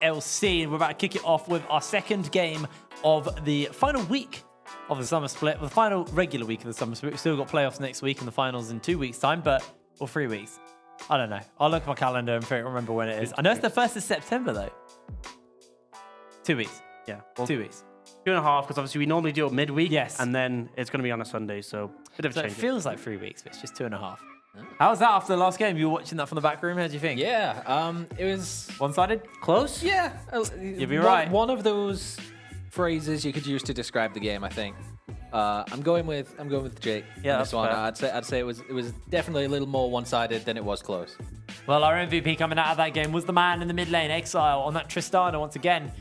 UKLC. And we're about to kick it off with our second game of the final week of the summer split. The final regular week of the summer split. We've still got playoffs next week and the finals in 2 weeks' time, or 3 weeks. I don't know. I'll look at my calendar and remember when it is. I know it's the 1st of September, though. 2 weeks. Yeah. Well, 2 weeks. 2.5, because obviously we normally do it midweek. Yes. And then it's going to be on a Sunday, so bit of a So it change. feels like 3 weeks, but it's just 2.5. How was that after the last game? You were watching that from the back room. How do you think? Yeah, it was One-sided? Close? Yeah, You'll be right. One of those phrases you could use to describe the game, I think. I'm going with Jake. Yeah, on that's this one. fair. I'd say it was definitely a little more one-sided than it was close. Well, our MVP coming out of that game was the man in the mid lane, Exile, on that Tristana once again.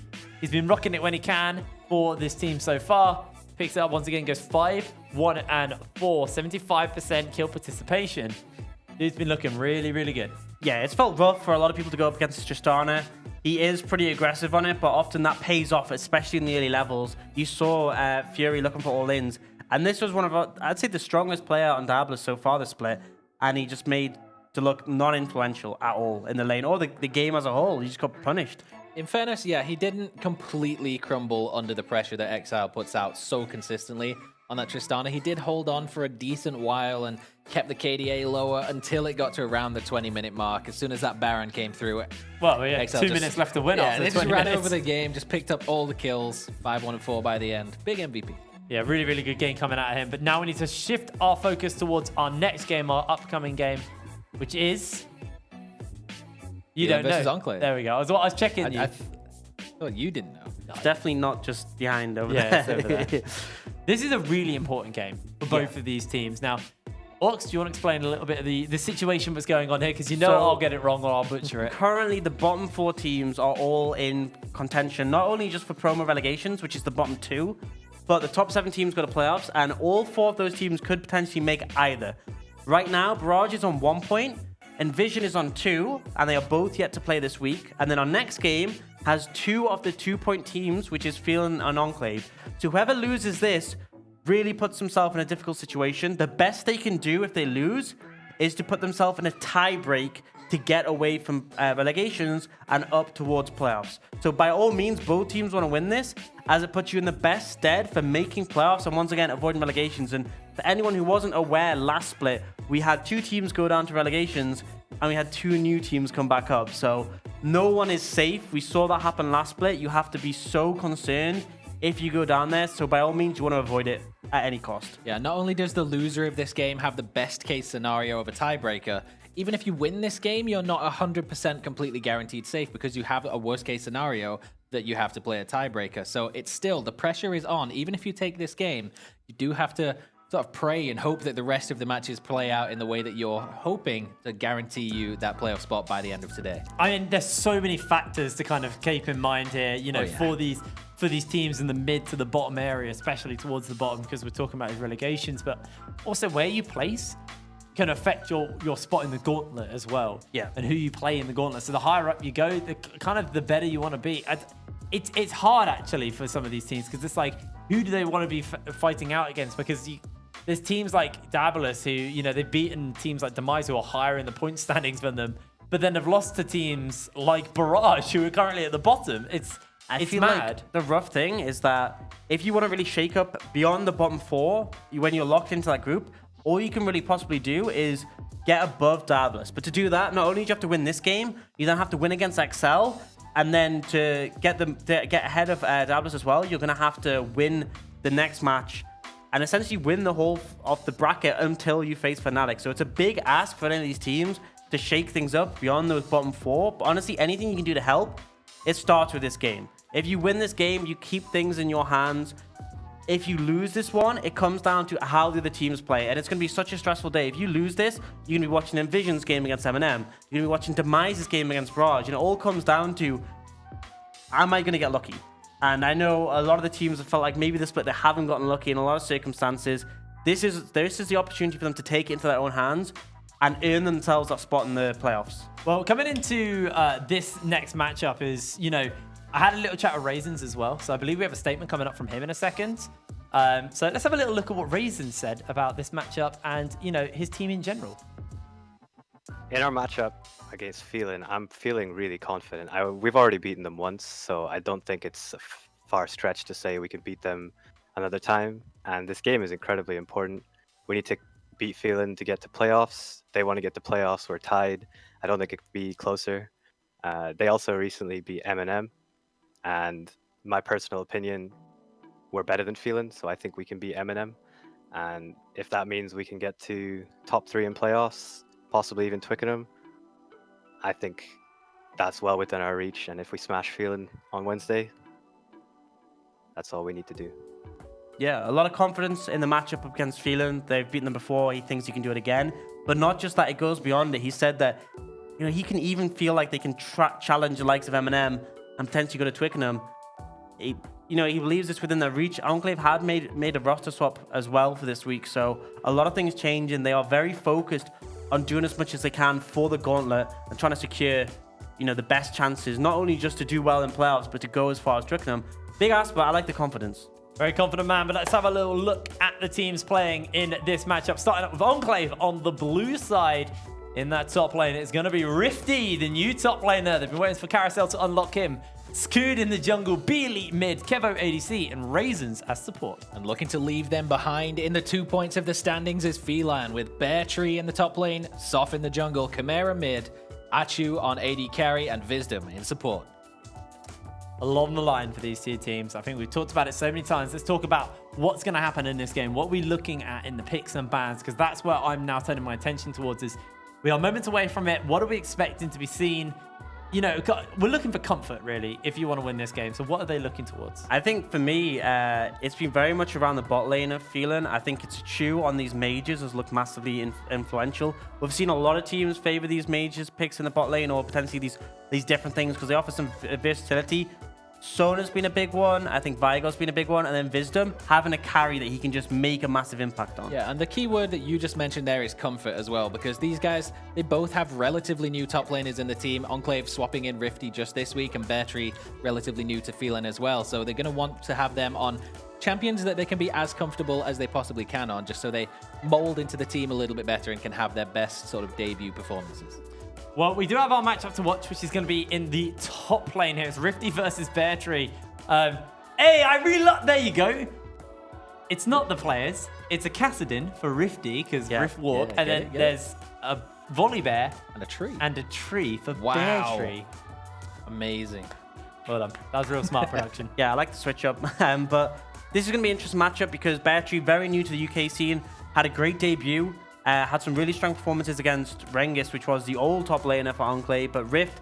He's been rocking it when he can for this team so far. Picks it up once again, goes 5, 1, and 4. 75% kill participation. Dude's been looking really, really good. Yeah, it's felt rough for a lot of people to go up against Tristana. He is pretty aggressive on it, but often that pays off, especially in the early levels. You saw Fury looking for all-ins, and this was one of, I'd say, the strongest player on Diablo so far this split, and he just made to look non-influential at all in the lane, or the game as a whole. He just got punished. In fairness, yeah, he didn't completely crumble under the pressure that Exile puts out so consistently on that Tristana. He did hold on for a decent while and kept the KDA lower until it got to around the 20-minute mark. As soon as that Baron came through, Well, yeah, Exile 2 minutes left to win yeah, after they 20 just ran minutes. over the game, just picked up all the kills, 5, 1, and 4 by the end. Big MVP. Yeah, really, really good game coming out of him. But now we need to shift our focus towards our next game, our upcoming game, which is... You don't versus know. Enclave. There we go. I was checking you. I thought you didn't know. It's definitely not just behind over Yeah, it's there. over there. This is a really important game for both of these teams. Now, Ox, do you want to explain a little bit of the situation that's going on here? Because you know I'll get it wrong or I'll butcher it. Currently, the bottom 4 teams are all in contention, not only just for promo relegations, which is the bottom 2, but the top 7 teams go to playoffs, and all 4 of those teams could potentially make either. Right now, Barrage is on 1 point, Envision is on 2, and they are both yet to play this week. And then our next game has 2 of the 2-point teams, which is Phelan and Enclave. So whoever loses this really puts himself in a difficult situation. The best they can do if they lose is to put themselves in a tie break to get away from relegations and up towards playoffs. So by all means, both teams want to win this, as it puts you in the best stead for making playoffs and once again avoiding relegations. And for anyone who wasn't aware, last split, we had 2 teams go down to relegations and we had 2 new teams come back up. So no one is safe. We saw that happen last split. You have to be so concerned if you go down there. So by all means, you want to avoid it at any cost. Yeah, not only does the loser of this game have the best case scenario of a tiebreaker, even if you win this game, you're not 100% completely guaranteed safe because you have a worst case scenario that you have to play a tiebreaker. So it's still, the pressure is on. Even if you take this game, you do have to sort of pray and hope that the rest of the matches play out in the way that you're hoping to guarantee you that playoff spot by the end of today. I mean, there's so many factors to kind of keep in mind here, you know, for these teams in the mid to the bottom area, especially towards the bottom, because we're talking about relegations, but also where you place can affect your spot in the gauntlet as well. Yeah. And who you play in the gauntlet. So the higher up you go, the better you want to be. It's hard actually for some of these teams, because it's like, who do they want to be fighting out against? Because there's teams like Dabalus who, you know, they've beaten teams like Demise who are higher in the point standings than them, but then have lost to teams like Barrage who are currently at the bottom. It's feel mad. like the rough thing is that if you want to really shake up beyond the bottom 4, when you're locked into that group, all you can really possibly do is get above Dabalus. But to do that, not only do you have to win this game, you then have to win against Excel, and then to get ahead of Dabalus as well, you're going to have to win the next match and essentially win the whole of the bracket until you face Fnatic. So it's a big ask for any of these teams to shake things up beyond those bottom 4. But honestly, anything you can do to help, it starts with this game. If you win this game, you keep things in your hands. If you lose this one, it comes down to how the other teams play. And it's going to be such a stressful day. If you lose this, you're going to be watching Envision's game against M&M. You're going to be watching Demise's game against Barrage. And it all comes down to, am I going to get lucky? And I know a lot of the teams have felt like maybe the split, they haven't gotten lucky in a lot of circumstances. This is the opportunity for them to take it into their own hands and earn themselves that spot in the playoffs. Well, coming into this next matchup is, you know, I had a little chat with Raisins as well. So I believe we have a statement coming up from him in a second. So let's have a little look at what Raisins said about this matchup and, you know, his team in general. In our matchup against Phelan, I'm feeling really confident. We've already beaten them once, so I don't think it's a far stretch to say we can beat them another time. And this game is incredibly important. We need to beat Phelan to get to playoffs. They want to get to playoffs. We're tied. I don't think it could be closer. They also recently beat M&M, and my personal opinion, we're better than Phelan, so I think we can beat M&M. And if that means we can get to top 3 in playoffs, possibly even Twickenham, I think that's well within our reach. And if we smash Phelan on Wednesday, that's all we need to do. Yeah, a lot of confidence in the matchup up against Phelan. They've beaten them before. He thinks he can do it again. But not just that, it goes beyond it. He said that, he can even feel like they can challenge the likes of Eminem and potentially go to Twickenham. He believes it's within their reach. Enclave had made a roster swap as well for this week. So a lot of things change, and they are very focused on doing as much as they can for the gauntlet and trying to secure, the best chances, not only just to do well in playoffs, but to go as far as Twickenham. Big ask, but I like the confidence. Very confident man, but let's have a little look at the teams playing in this matchup. Starting up with Enclave on the blue side. In that top lane, it's going to be Rifty, the new top laner. They've been waiting for Carousel to unlock him. Scoot in the jungle, B-Elite mid, Kevo ADC, and Raisins as support. And looking to leave them behind in the 2 points of the standings is Phelan, with Bear Tree in the top lane, Soph in the jungle, Chimera mid, Achu on AD carry, and Wisdom in support. Along the line for these two teams. I think we've talked about it so many times. Let's talk about what's going to happen in this game. What are we looking at in the picks and bans? Because that's where I'm now turning my attention towards is we are moments away from it. What are we expecting to be seen? We're looking for comfort, really, if you want to win this game. So what are they looking towards? I think for me, it's been very much around the bot lane of Phelan. I think it's Chu on these mages has looked massively influential. We've seen a lot of teams favor these mages picks in the bot lane, or potentially these different things, because they offer some versatility. Sona's been a big one. I think Vigo's been a big one. And then Wisdom having a carry that he can just make a massive impact on. Yeah, and the key word that you just mentioned there is comfort as well, because these guys, they both have relatively new top laners in the team. Enclave swapping in Rifty just this week, and Bear Tree relatively new to Phelan as well. So they're going to want to have them on champions that they can be as comfortable as they possibly can on, just so they mold into the team a little bit better and can have their best sort of debut performances. Well, we do have our matchup to watch, which is going to be in the top lane here. It's Rifty versus Bear Tree. Hey, I really love... There you go. It's not the players. It's a Cassidin for Rifty, because Rift Walk. And then there's a Volley Bear. And a tree. And a tree for Wow. Bear Tree. Amazing. Well done. That was real smart production. Yeah, I like the switch up. But this is going to be an interesting matchup because Bear Tree, very new to the UK scene, had a great debut. Had some really strong performances against Rengis, which was the old top laner for Enclave. But Rift,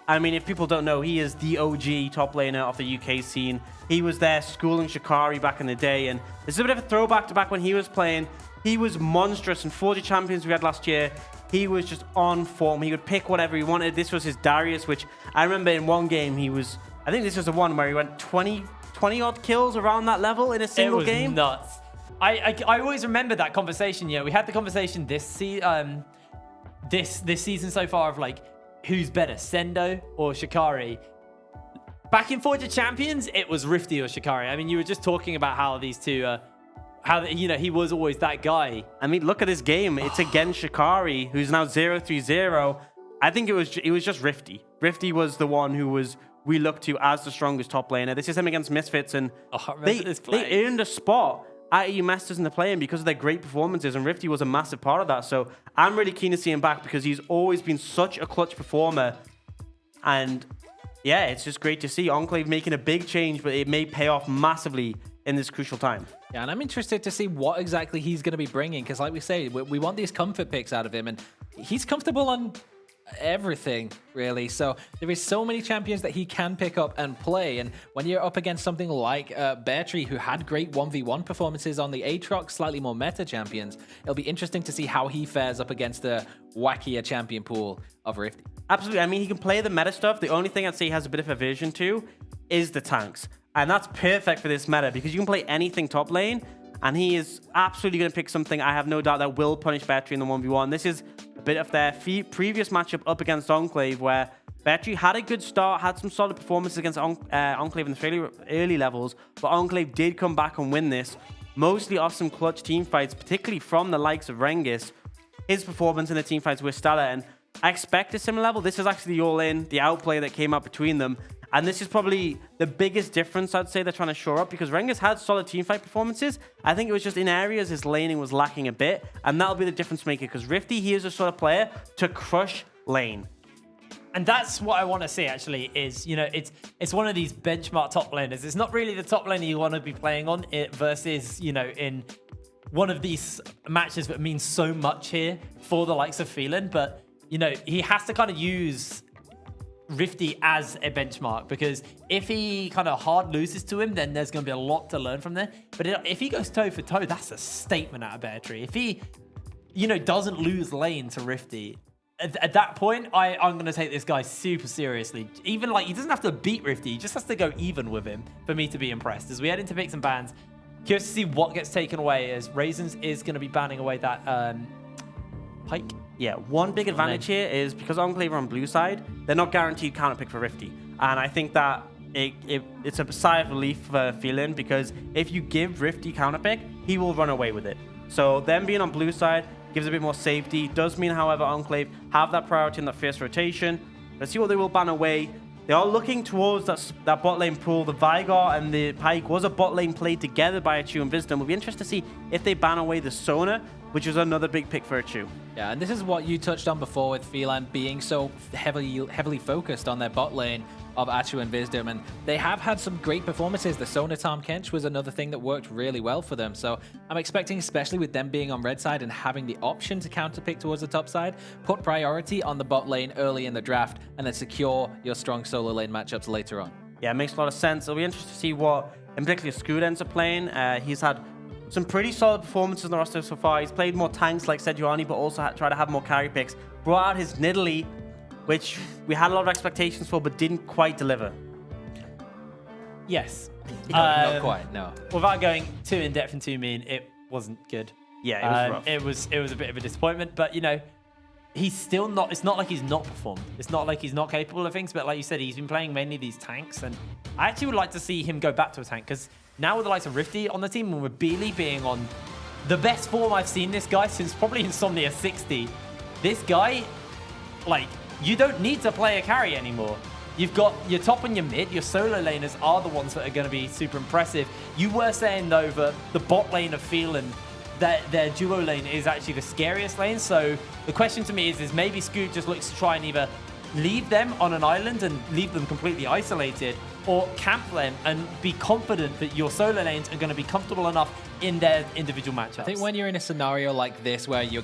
I mean, if people don't know, he is the OG top laner of the UK scene. He was there schooling Shikari back in the day. And this is a bit of a throwback to back when he was playing. He was monstrous in 40 champions we had last year. He was just on form. He would pick whatever he wanted. This was his Darius, which I remember in one game he was... I think this was the one where he went 20 odd kills around that level in a single game. It was nuts. I always remember that conversation. We had the conversation this season so far of like, who's better, Sendo or Shikari? Back in Forge of Champions, it was Rifty or Shikari. I mean, you were just talking about how these two, he was always that guy. I mean, look at this game. It's against Shikari, who's now 0-3-0. I think it was just Rifty. Rifty was the one who we looked to as the strongest top laner. This is him against Misfits, and they earned a spot at EU Masters in the play-in because of their great performances, and Rifty was a massive part of that. So I'm really keen to see him back because he's always been such a clutch performer. And yeah, it's just great to see Enclave making a big change, but it may pay off massively in this crucial time. Yeah, and I'm interested to see what exactly he's going to be bringing, because like we say, we want these comfort picks out of him, and he's comfortable on everything, really. So there is so many champions that he can pick up and play, and when you're up against something like Bear Tree, who had great 1v1 performances on the Aatrox, slightly more meta champions, it'll be interesting to see how he fares up against the wackier champion pool of Rifty. Absolutely. I mean, he can play the meta stuff. The only thing I'd say he has a bit of aversion to is the tanks, and that's perfect for this meta because you can play anything top lane, and he is absolutely going to pick something, I have no doubt, that will punish Bear Tree in the 1v1. This is a bit of their previous matchup up against Enclave, where Bear Tree had a good start, had some solid performances against Enclave in the fairly early levels, but Enclave did come back and win this, mostly off some clutch team fights, particularly from the likes of Rengis. His performance in the team fights were stellar, and I expect a similar level. This is actually the all-in, the outplay that came out between them. And this is probably the biggest difference, I'd say, they're trying to shore up, because Rengar's had solid teamfight performances. I think it was just in areas his laning was lacking a bit, and that'll be the difference maker, because Rifty, he is the sort of player to crush lane. And that's what I want to see, actually, is, you know, it's one of these benchmark top laners. It's not really the top laner you want to be playing on it versus, you know, in one of these matches that means so much here for the likes of Phelan. But, you know, he has to kind of use Rifty as a benchmark, because if he kind of hard loses to him, then there's going to be a lot to learn from there. But if he goes toe for toe, that's a statement out of Bear Tree. If he, you know, doesn't lose lane to Rifty, at that point, I'm going to take this guy super seriously. Even like, he doesn't have to beat Rifty, he just has to go even with him for me to be impressed. As we head into picks and bans, curious to see what gets taken away, as Raisins is going to be banning away that Pike. Yeah, one big advantage here is because Enclave are on blue side, they're not guaranteed counter pick for Rifty. And I think that it's a sigh of relief for Phelan, because if you give Rifty counter pick, he will run away with it. So them being on blue side gives a bit more safety. Does mean, however, Enclave have that priority in that first rotation. Let's see what they will ban away. They are looking towards that bot lane pool. The Vigar and the Pike was a bot lane played together by Achu and Wisdom. We'll be interested to see if they ban away the Sona, which is another big pick for Achu. Yeah, and this is what you touched on before with Phelan being so heavily focused on their bot lane of Achu and Wisdom, and they have had some great performances. The Sona Tahm Kench was another thing that worked really well for them, so I'm expecting, especially with them being on red side and having the option to counter pick towards the top side, put priority on the bot lane early in the draft and then secure your strong solo lane matchups later on. Yeah, it makes a lot of sense. It'll be interesting to see what, in particular, Scoot ends up playing. He's had some pretty solid performances on the roster so far. He's played more tanks like Sejuani, but also tried to have more carry picks. Brought out his Nidalee, which we had a lot of expectations for, but didn't quite deliver. Yes. Not quite, no. Without going too in depth and too mean, it wasn't good. Yeah, it was rough. It was a bit of a disappointment, but you know, he's still not. It's not like he's not performed. It's not like he's not capable of things. But like you said, he's been playing mainly these tanks, and I actually would like to see him go back to a tank, because now with the likes of Rifty on the team, and with Beely being on the best form I've seen this guy since probably Insomnia 60, this guy, like, you don't need to play a carry anymore. You've got your top and your mid. Your solo laners are the ones that are going to be super impressive. You were saying, though, that the bot lane of Phelan, that their duo lane is actually the scariest lane. So the question to me is maybe Scoot just looks to try and either leave them on an island and leave them completely isolated, or camp them and be confident that your solo lanes are going to be comfortable enough in their individual matchups. I think when you're in a scenario like this where you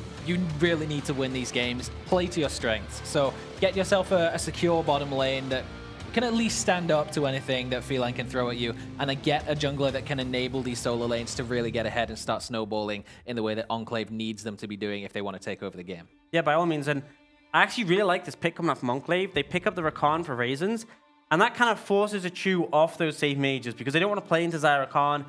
really need to win these games, play to your strengths. So get yourself a secure bottom lane that can at least stand up to anything that Phelan can throw at you, and then get a jungler that can enable these solo lanes to really get ahead and start snowballing in the way that Enclave needs them to be doing if they want to take over the game. Yeah, by all means. And I actually really like this pick coming up from Enclave. They pick up the Rakan for Raisins, and that kind of forces Achu off those safe mages, because they don't want to play into Xayah Rakan.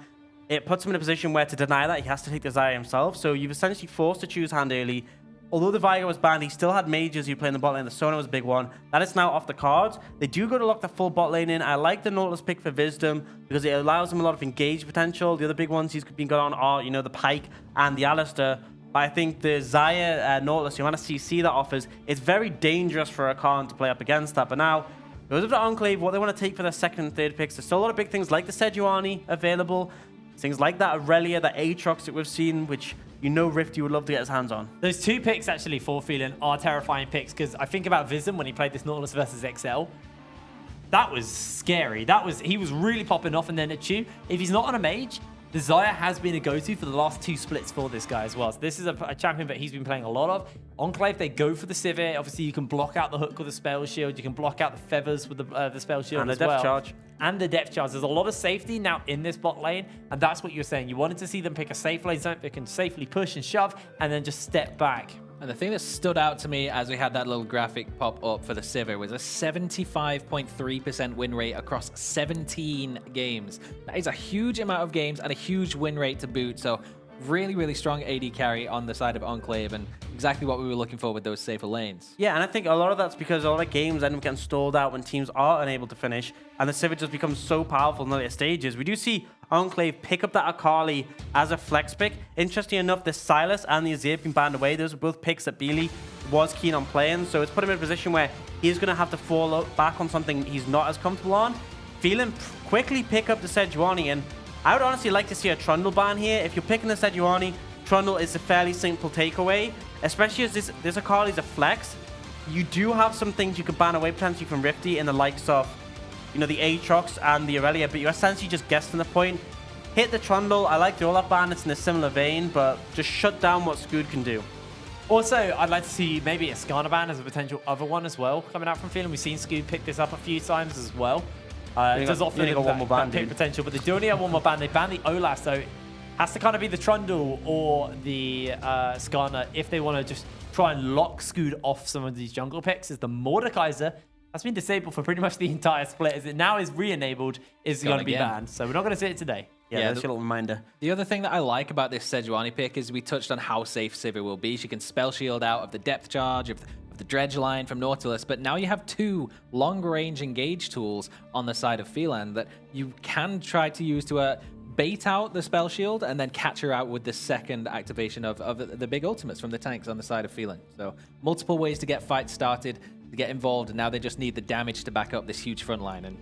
It puts him in a position where to deny that, he has to take the Xayah himself. So you've essentially forced to choose hand early. Although the Vigar was banned, he still had mages who play in the bot lane. The Sona was a big one. That is now off the cards. They do go to lock the full bot lane in. I like the Nautilus pick for Wisdom, because it allows him a lot of engage potential. The other big ones he's been got on are, you know, the Pike and the Alistair. But I think the Xayah Nautilus, the amount of CC that offers, it's very dangerous for Rakan to play up against that. But now, goes up to Enclave, what they want to take for their second and third picks. There's still a lot of big things like the Sejuani available. Things like that Aurelia, the Aatrox that we've seen, which you know Rifty would love to get his hands on. Those two picks actually for Phelan are terrifying picks, because I think about Vism when he played this Nautilus versus XL. That was scary. He was really popping off, and then Achu, if he's not on a mage, the Xayah has been a go-to for the last two splits for this guy as well. So this is a champion that he's been playing a lot of. Enclave, they go for the Sivir. Obviously, you can block out the hook with the spell shield. You can block out the feathers with the spell shield as well. And the depth charge. And the depth charge. There's a lot of safety now in this bot lane, and that's what you're saying. You wanted to see them pick a safe lane, something they can safely push and shove, and then just step back. And the thing that stood out to me as we had that little graphic pop up for the Sivir was a 75.3% win rate across 17 games. That is a huge amount of games and a huge win rate to boot. So really, really strong AD carry on the side of Enclave, and exactly what we were looking for with those safer lanes. Yeah, and I think a lot of that's because a lot of games end up getting stalled out when teams are unable to finish, and the Civic just becomes so powerful in the later stages. We do see Enclave pick up that Akali as a flex pick. Interesting enough, the Silas and the Azir being banned away. Those are both picks that Beely was keen on playing, so it's put him in a position where he's going to have to fall back on something he's not as comfortable on. Phelan quickly pick up the Sejuani, and I would honestly like to see a Trundle ban here. If you're picking the Sejuani, Trundle is a fairly simple takeaway, especially as this Akali's a flex. You do have some things you can ban away potentially from Rifty in the likes of, you know, the Aatrox and the Aurelia, but you're essentially just guessing the point. Hit the Trundle. I like the Olaf ban. It's in a similar vein, but just shut down what Scoot can do. Also, I'd like to see maybe a Skarner ban as a potential other one as well coming out from Phelan. We've seen Scoot pick this up a few times as well. It does offer only got one more ban, pick dude. potential, but they do only have one more ban. They ban the Olaf, so it has to kind of be the Trundle or the Skarner if they want to just try and lock Scoot off some of these jungle picks. As the Mordekaiser has been disabled for pretty much the entire split, as it now is re-enabled, is going to be banned. So we're not going to see it today. Yeah, that's a little reminder. The other thing that I like about this Sejuani pick is we touched on how safe Sivir will be. She can spell shield out of the depth charge, of the dredge line from Nautilus, but now you have two long-range engage tools on the side of Phelan that you can try to use to bait out the spell shield and then catch her out with the second activation of the big ultimates from the tanks on the side of Phelan. So multiple ways to get fights started, to get involved, and now they just need the damage to back up this huge front line. And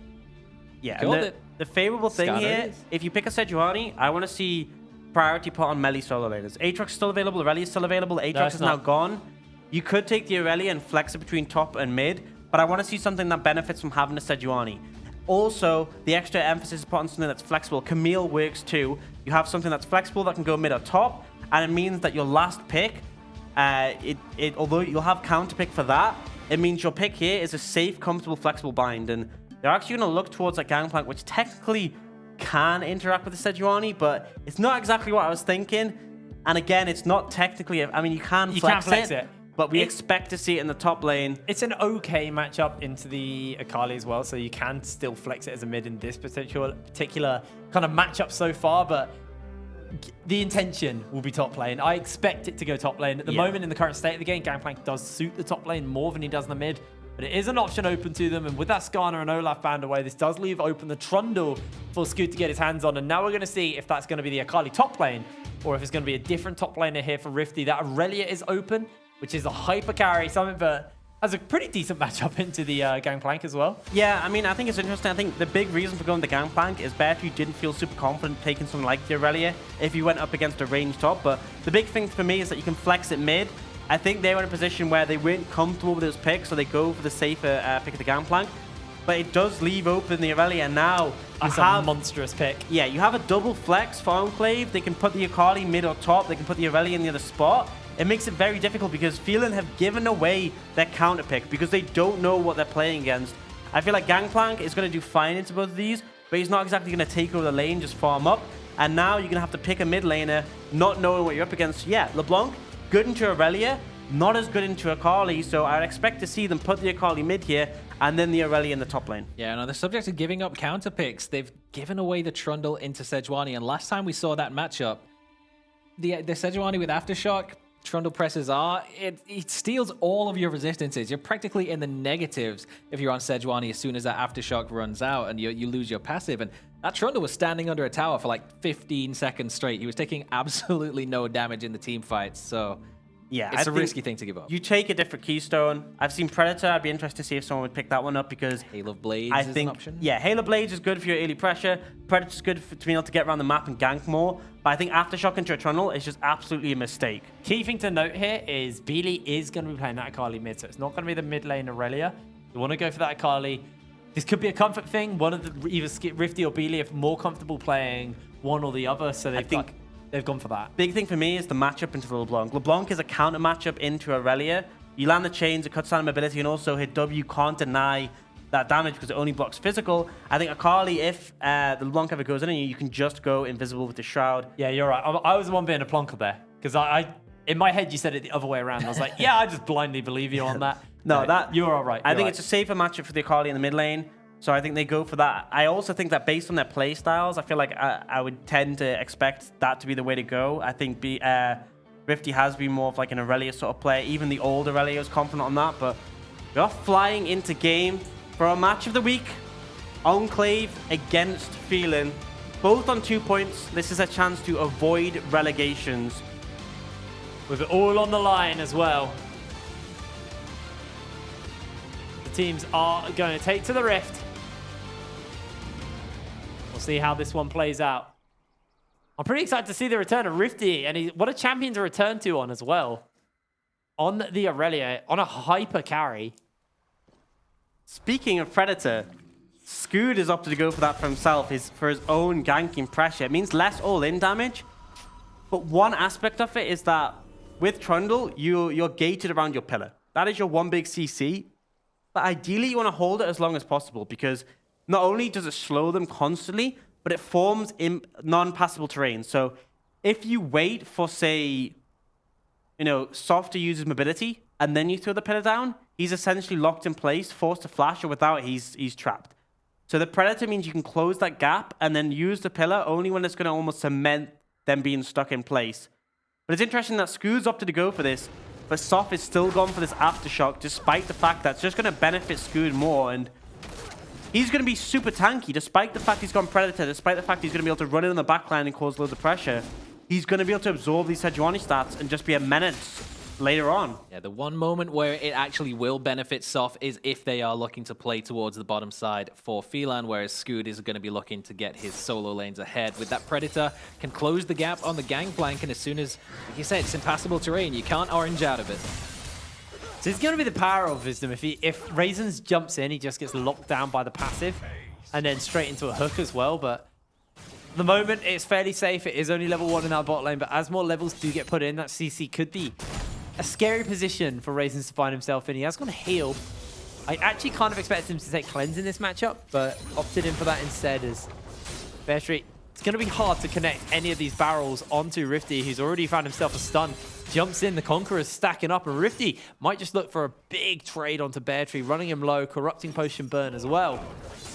yeah, and the favorable thing here, if you pick a Sejuani, I want to see priority put on melee solo laners. Aatrox is still available, Aurelia is still available, Aatrox is now gone. You could take the Aurelia and flex it between top and mid, but I want to see something that benefits from having a Sejuani. Also, the extra emphasis is put on something that's flexible. Camille works too. You have something that's flexible that can go mid or top, and it means that your last pick, although you'll have counter pick for that, it means your pick here is a safe, comfortable, flexible bind, and they're actually going to look towards that Gangplank, which technically can interact with the Sejuani, but it's not exactly what I was thinking. And again, it's not technically, I mean, you can flex it. But we expect to see it in the top lane. It's an okay matchup into the Akali as well, so you can still flex it as a mid in this particular kind of matchup so far, but the intention will be top lane. I expect it to go top lane. At the moment, in the current state of the game, Gangplank does suit the top lane more than he does the mid, but it is an option open to them, and with that Skarner and Olaf banned away, this does leave open the Trundle for Scoot to get his hands on, and now we're going to see if that's going to be the Akali top lane, or if it's going to be a different top laner here for Rifty. That Aurelia is open, which is a hyper carry, something that has a pretty decent matchup into the Gangplank as well. Yeah, I mean, I think it's interesting. I think the big reason for going the Gangplank is better if you didn't feel super confident taking something like the Aurelia if you went up against a ranged top. But the big thing for me is that you can flex it mid. I think they were in a position where they weren't comfortable with those picks, so they go for the safer pick of the Gangplank. But it does leave open the Aurelia now. That's a monstrous pick. Yeah, you have a double flex for Enclave. They can put the Akali mid or top. They can put the Aurelia in the other spot. It makes it very difficult because Phelan have given away their counter pick because they don't know what they're playing against. I feel like Gangplank is going to do fine into both of these, but he's not exactly going to take over the lane, just farm up. And now you're going to have to pick a mid laner, not knowing what you're up against. Yeah, LeBlanc, good into Aurelia, not as good into Akali, so I'd expect to see them put the Akali mid here and then the Aurelia in the top lane. Yeah, and on the subject of giving up counter picks, they've given away the Trundle into Sejuani, and last time we saw that matchup, the Sejuani with Aftershock, Trundle presses R, it steals all of your resistances. You're practically in the negatives if you're on Sejuani as soon as that Aftershock runs out and you lose your passive. And that Trundle was standing under a tower for like 15 seconds straight. He was taking absolutely no damage in the team fights. So yeah, it's a risky thing to give up. You take a different Keystone. I've seen Predator. I'd be interested to see if someone would pick that one up because Hail of Blades is an option. Yeah, Hail of Blades is good for your early pressure. Predator's good to be able to get around the map and gank more. But I think Aftershock into a Trundle is just absolutely a mistake. Key thing to note here is Beely is going to be playing that Akali mid, so it's not going to be the mid lane Aurelia. You want to go for that Akali. This could be a comfort thing. One of the either Rifty or Beely are more comfortable playing one or the other, so they've gone for that. Big thing for me is the matchup into LeBlanc. LeBlanc is a counter matchup into Aurelia. You land the chains, it cuts down mobility, and also hit W can't deny that damage because it only blocks physical. I think Akali, if the LeBlanc ever goes in, you can just go invisible with the Shroud. Yeah, you're right. I was the one being a plonker there because in my head you said it the other way around. I was like, yeah, I just blindly believe you on that. No, that you're all right. I think it's a safer matchup for the Akali in the mid lane. So I think they go for that. I also think that based on their play styles, I feel like I would tend to expect that to be the way to go. I think Rifty has been more of like an Aurelia sort of player. Even the old Aurelia is confident on that. But we are flying into game for our match of the week. Enclave against Phelan. Both on 2 points. This is a chance to avoid relegations. With it all on the line as well. The teams are going to take to the Rift. We'll see how this one plays out. I'm pretty excited to see the return of Rifty, and what a champion to return to on as well. On the Aurelia, on a hyper carry. Speaking of Predator, Scoot is opted to go for that for himself, for his own ganking pressure. It means less all-in damage. But one aspect of it is that with Trundle, you're gated around your pillar. That is your one big CC. But ideally, you want to hold it as long as possible because not only does it slow them constantly, but it forms in non-passable terrain. So if you wait for, say, Soft to use his mobility, and then you throw the pillar down, he's essentially locked in place, forced to flash, or without it, he's trapped. So the Predator means you can close that gap and then use the pillar only when it's going to almost cement them being stuck in place. But it's interesting that Scoot's opted to go for this, but Soft is still gone for this Aftershock, despite the fact that it's just going to benefit Scoot more, and he's going to be super tanky, despite the fact he's gone Predator, despite the fact he's going to be able to run in on the backline and cause loads of pressure. He's going to be able to absorb these Sejuani stats and just be a menace later on. Yeah, the one moment where it actually will benefit Soft is if they are looking to play towards the bottom side for Phelan, whereas Scoot is going to be looking to get his solo lanes ahead. With that Predator, can close the gap on the gangplank, and as soon as, like you said, it's impassable terrain, you can't orange out of it. So it's going to be the power of Wisdom. If Raisins jumps in, he just gets locked down by the passive and then straight into a hook as well. But at the moment, it's fairly safe. It is only level 1 in that bot lane, but as more levels do get put in, that CC could be a scary position for Raisins to find himself in. He has gone to heal. I actually kind of expected him to take cleanse in this matchup, but opted in for that instead as Beartree. It's going to be hard to connect any of these barrels onto Rifty, who's already found himself a stun. Jumps in, the Conqueror's stacking up, and Rifty might just look for a big trade onto Beartree, running him low, corrupting potion burn as well.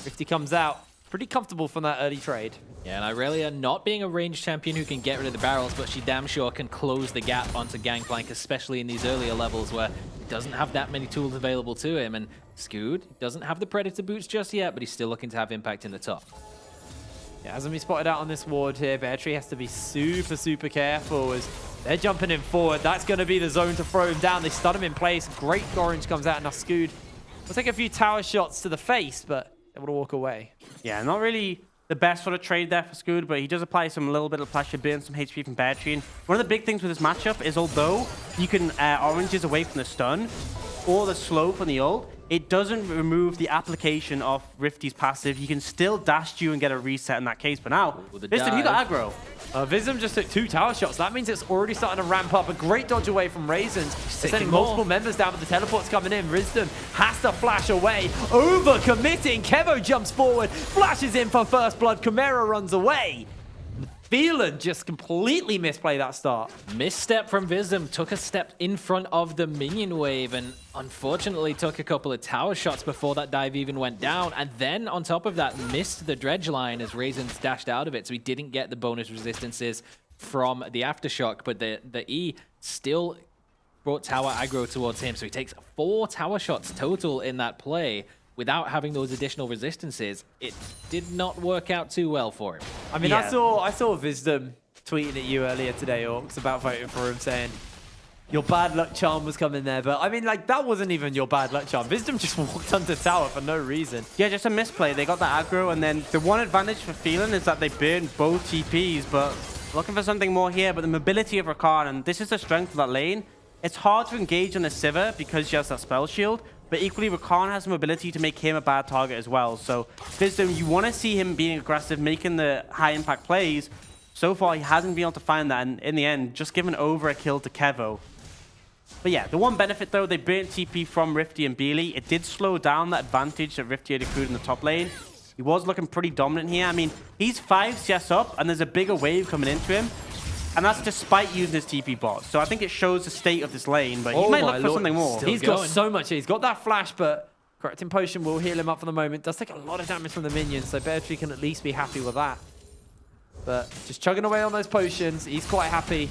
Rifty comes out pretty comfortable from that early trade. Yeah, and Aurelia not being a ranged champion who can get rid of the barrels, but she damn sure can close the gap onto Gangplank, especially in these earlier levels where he doesn't have that many tools available to him. And Scoot doesn't have the Predator boots just yet, but he's still looking to have impact in the top. Yeah, hasn't been spotted out on this ward here. Beartree has to be super careful as they're jumping him forward. That's going to be the zone to throw him down. They stun him in place. Great orange comes out. Now Scoot will take a few tower shots to the face, but able to walk away. Yeah, not really the best sort of trade there for Scoot, but he does apply some little bit of pressure, burn some HP from Beartree. And one of the big things with this matchup is although you can oranges away from the stun or the slow from the ult, it doesn't remove the application of Rifty's passive. You can still dash you and get a reset in that case. But now, Visdom, you got aggro. Visdom just took 2 tower shots. That means it's already starting to ramp up. A great dodge away from Raisins. Sending multiple members down, but the teleport's coming in. Wisdom has to flash away. Over-committing. Kevo jumps forward, flashes in for first blood. Chimera runs away. Phelan just completely misplayed that start. Misstep from Wisdom, took a step in front of the minion wave and unfortunately took a couple of tower shots before that dive even went down. And then on top of that, missed the dredge line as Raisins dashed out of it. So he didn't get the bonus resistances from the Aftershock, but the E still brought tower aggro towards him. So he takes 4 tower shots total in that play. Without having those additional resistances, it did not work out too well for him. I mean, yeah. I saw Wisdom tweeting at you earlier today, Orcs, about voting for him, saying your bad luck charm was coming there. But I mean, like, that wasn't even your bad luck charm. Wisdom just walked onto tower for no reason. Yeah, just a misplay. They got the aggro, and then the one advantage for Phelan is that they burned both TPs, but looking for something more here. But the mobility of Rakan, and this is the strength of that lane. It's hard to engage on a Sivir because she has that spell shield. But equally, Rakan has some ability to make him a bad target as well. So, Wisdom, you want to see him being aggressive, making the high-impact plays. So far, he hasn't been able to find that. And in the end, just given over a kill to Kevo. But yeah, the one benefit, though, they burnt TP from Rifty and Beely. It did slow down that advantage that Rifty had accrued in the top lane. He was looking pretty dominant here. I mean, he's 5 CS up, and there's a bigger wave coming into him. And that's despite using his TP bot. So I think it shows the state of this lane, but he might look for something more. He's got so much. He's got that flash, but Correcting Potion will heal him up for the moment. Does take a lot of damage from the minions, so Bear Tree can at least be happy with that. But just chugging away on those potions. He's quite happy.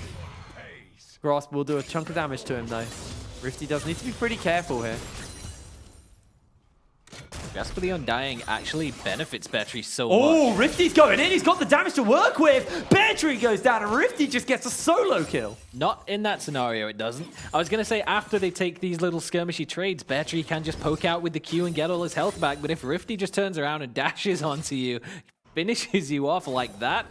Grasp will do a chunk of damage to him, though. Rifty does need to be pretty careful here. Just for the Undying actually benefits Bear Tree so Oh, much. Rifty's going in. He's got the damage to work with. Bear Tree goes down, and Rifty just gets a solo kill. Not in that scenario, it doesn't. I was going to say after they take these little skirmishy trades, Bear Tree can just poke out with the Q and get all his health back. But if Rifty just turns around and dashes onto you, finishes you off like that,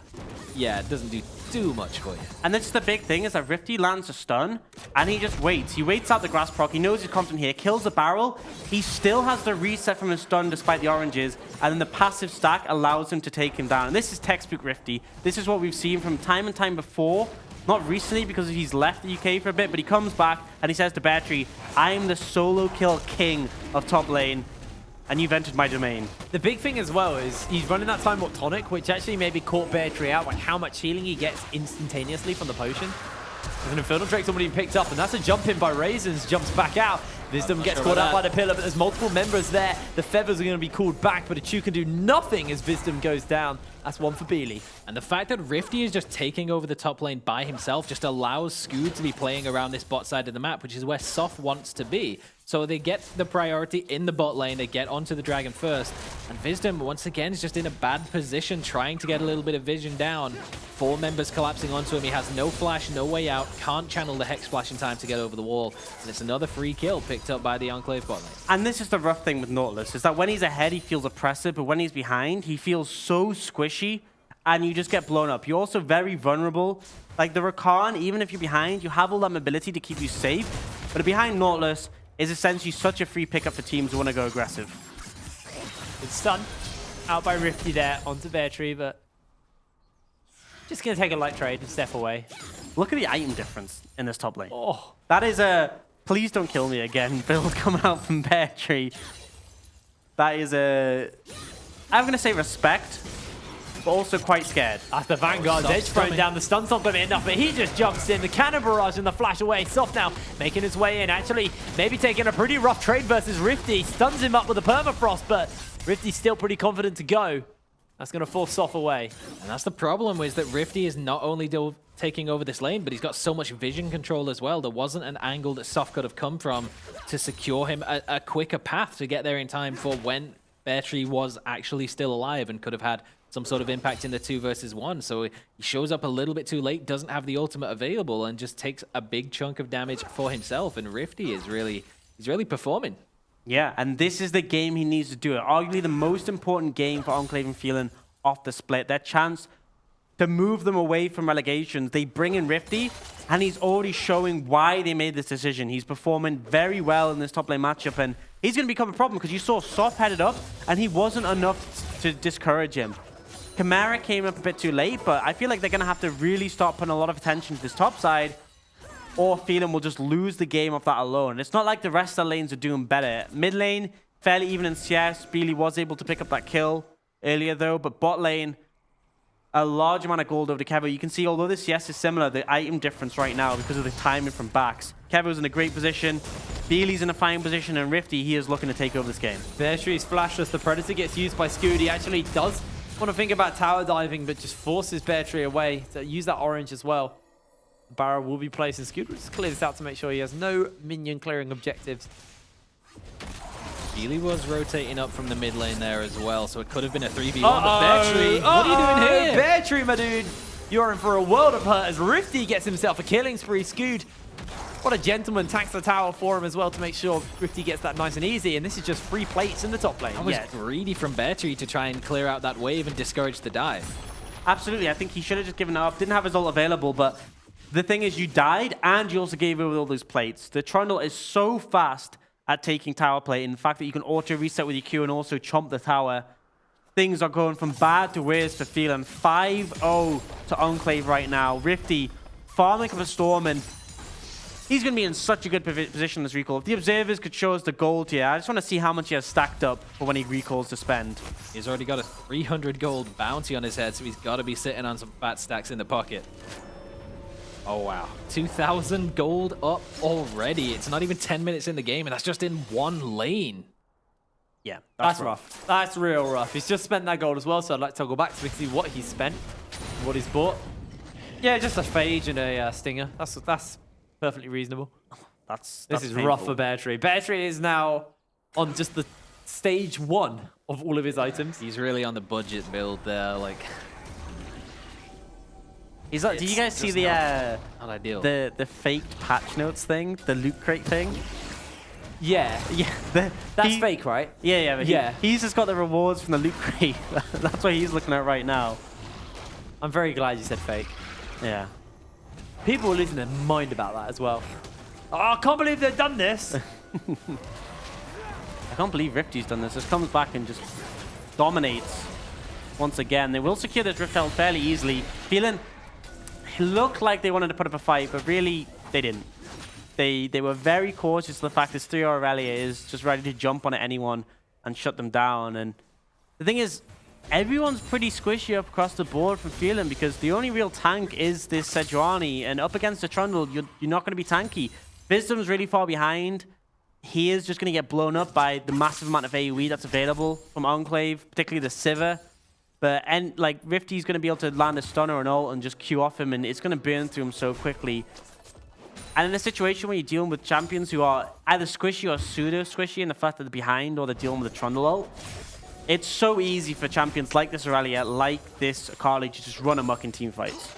yeah, it doesn't do too much for you. And this is the big thing, is that Rifty lands a stun, and he just waits. He waits out the grass proc. He knows he's confident here. Kills the barrel. He still has the reset from his stun despite the oranges, and then the passive stack allows him to take him down. And this is textbook Rifty. This is what we've seen from time and time before. Not recently because he's left the UK for a bit, but he comes back and he says to Bear Tree, I'm the solo kill king of top lane, and you've entered my domain. The big thing as well is he's running that time tonic, which actually maybe caught Bear Tree out, like how much healing he gets instantaneously from the potion. There's an Infernal Drake's already been picked up, and that's a jump in by Raisins, jumps back out. Wisdom gets caught out by the pillar, but there's multiple members there. The feathers are going to be called back, but Achu can do nothing as Wisdom goes down. That's one for Phelan. And the fact that Rifty is just taking over the top lane by himself just allows Scoot to be playing around this bot side of the map, which is where Soft wants to be. So they get the priority in the bot lane, they get onto the dragon first, and Wisdom once again is just in a bad position trying to get a little bit of vision down. 4 members collapsing onto him, he has no flash, no way out, can't channel the Hex Splash in time to get over the wall, and it's another free kill picked up by the Enclave bot lane. And this is the rough thing with Nautilus, is that when he's ahead, he feels oppressive, but when he's behind, he feels so squishy, and you just get blown up. You're also very vulnerable. Like the Rakan, even if you're behind, you have all that mobility to keep you safe, but behind Nautilus is essentially such a free pickup for teams who want to go aggressive. Good stun out by Rifty there onto Bear Tree, but just going to take a light trade and step away. Look at the item difference in this top lane. Oh, That is a please don't kill me again build coming out from Bear Tree. That is a, I'm going to say respect, but also quite scared. that's the Vanguard's edge thrown down. The stun's not going to be enough, but he just jumps in. The cannon barrage and the flash away. Soft now making his way in. Actually, maybe taking a pretty rough trade versus Rifty. Stuns him up with a permafrost, but Rifty's still pretty confident to go. That's going to force Soft away. And that's the problem, is that Rifty is not only taking over this lane, but he's got so much vision control as well. There wasn't an angle that Soft could have come from to secure him a quicker path to get there in time for when Bear Tree was actually still alive and could have had some sort of impact in the 2 versus 1. So he shows up a little bit too late, doesn't have the ultimate available, and just takes a big chunk of damage for himself. And Rifty is he's really performing. Yeah, and this is the game he needs to do it. Arguably the most important game for Enclave and Phelan off the split. Their chance to move them away from relegations. They bring in Rifty, and he's already showing why they made this decision. He's performing very well in this top lane matchup, and he's going to become a problem because you saw Soft headed up, and he wasn't enough to discourage him. Chimera came up a bit too late, but I feel like they're going to have to really start putting a lot of attention to this top side, or Phelan will just lose the game off that alone. It's not like the rest of the lanes are doing better. Mid lane, fairly even in CS. Beely was able to pick up that kill earlier, though, but bot lane, a large amount of gold over to Kevo. You can see, although the CS is similar, the item difference right now because of the timing from backs. Kevo's in a great position. Beely's in a fine position, and Rifty, he is looking to take over this game. Bear Tree's flashless. The Predator gets used by Scoot. He actually does want to think about tower diving, but just forces Bear Tree away to use that orange as well. Barrow will be placed, and Scoot will just clear this out to make sure he has no minion clearing objectives. Beely was rotating up from the mid lane there as well, so it could have been a 3v1, but Bear Tree, what are you doing here? Bear Tree, my dude, you're in for a world of hurt as Rifty gets himself a killing spree. Scoot, what a gentleman, tanks the tower for him as well to make sure Rifty gets that nice and easy, and this is just 3 plates in the top lane. That was greedy from Bear Tree to try and clear out that wave and discourage the dive. Absolutely, I think he should have just given up. Didn't have his ult available, but the thing is, you died, and you also gave away all those plates. The Trundle is so fast at taking tower plate, and the fact that you can auto reset with your Q and also chomp the tower. Things are going from bad to worse for Phelan. 5-0 to Enclave right now. Rifty farming up a storm, and he's going to be in such a good position in this recall. If the observers could show us the gold here, I just want to see how much he has stacked up for when he recalls to spend. He's already got a 300 gold bounty on his head, so he's got to be sitting on some fat stacks in the pocket. Oh, wow. 2,000 gold up already. It's not even 10 minutes in the game, and that's just in one lane. Yeah, That's rough. That's real rough. He's just spent that gold as well, so I'd like to go back so we can see what he's spent, what he's bought. Yeah, just a Phage and a Stinger. That's perfectly reasonable. This This is rough for Bear Tree. Bear Tree is now on just the stage 1 of all of his items. He's really on the budget build there. Like, He's like, do you guys see the not ideal. the faked patch notes thing, the loot crate thing? Yeah. Yeah, That's fake, right? Yeah, but Yeah. he's just got the rewards from the loot crate. That's what he's looking at right now. I'm very glad you said fake. Yeah. People are losing their mind about that as well. Oh, I can't believe they've done this. I can't believe Rifty's done this. This comes back and just dominates once again. They will secure this Rift Herald fairly easily. Phelan looked like they wanted to put up a fight, but really they didn't. They were very cautious of the fact this 3 Aurelia is just ready to jump on anyone and shut them down. And the thing is, everyone's pretty squishy up across the board from Phelan because the only real tank is this Sejuani, and up against the Trundle, you're not going to be tanky. Wisdom's really far behind. He is just going to get blown up by the massive amount of AoE that's available from Enclave, particularly the Sivir. But like Rifty's going to be able to land a stun or an ult and just queue off him, and it's going to burn through him so quickly. And in a situation where you're dealing with champions who are either squishy or pseudo squishy in the fact that they're behind or they're dealing with a Trundle ult, it's so easy for champions like this Aurelia, like this Akali, to just run amok in team fights.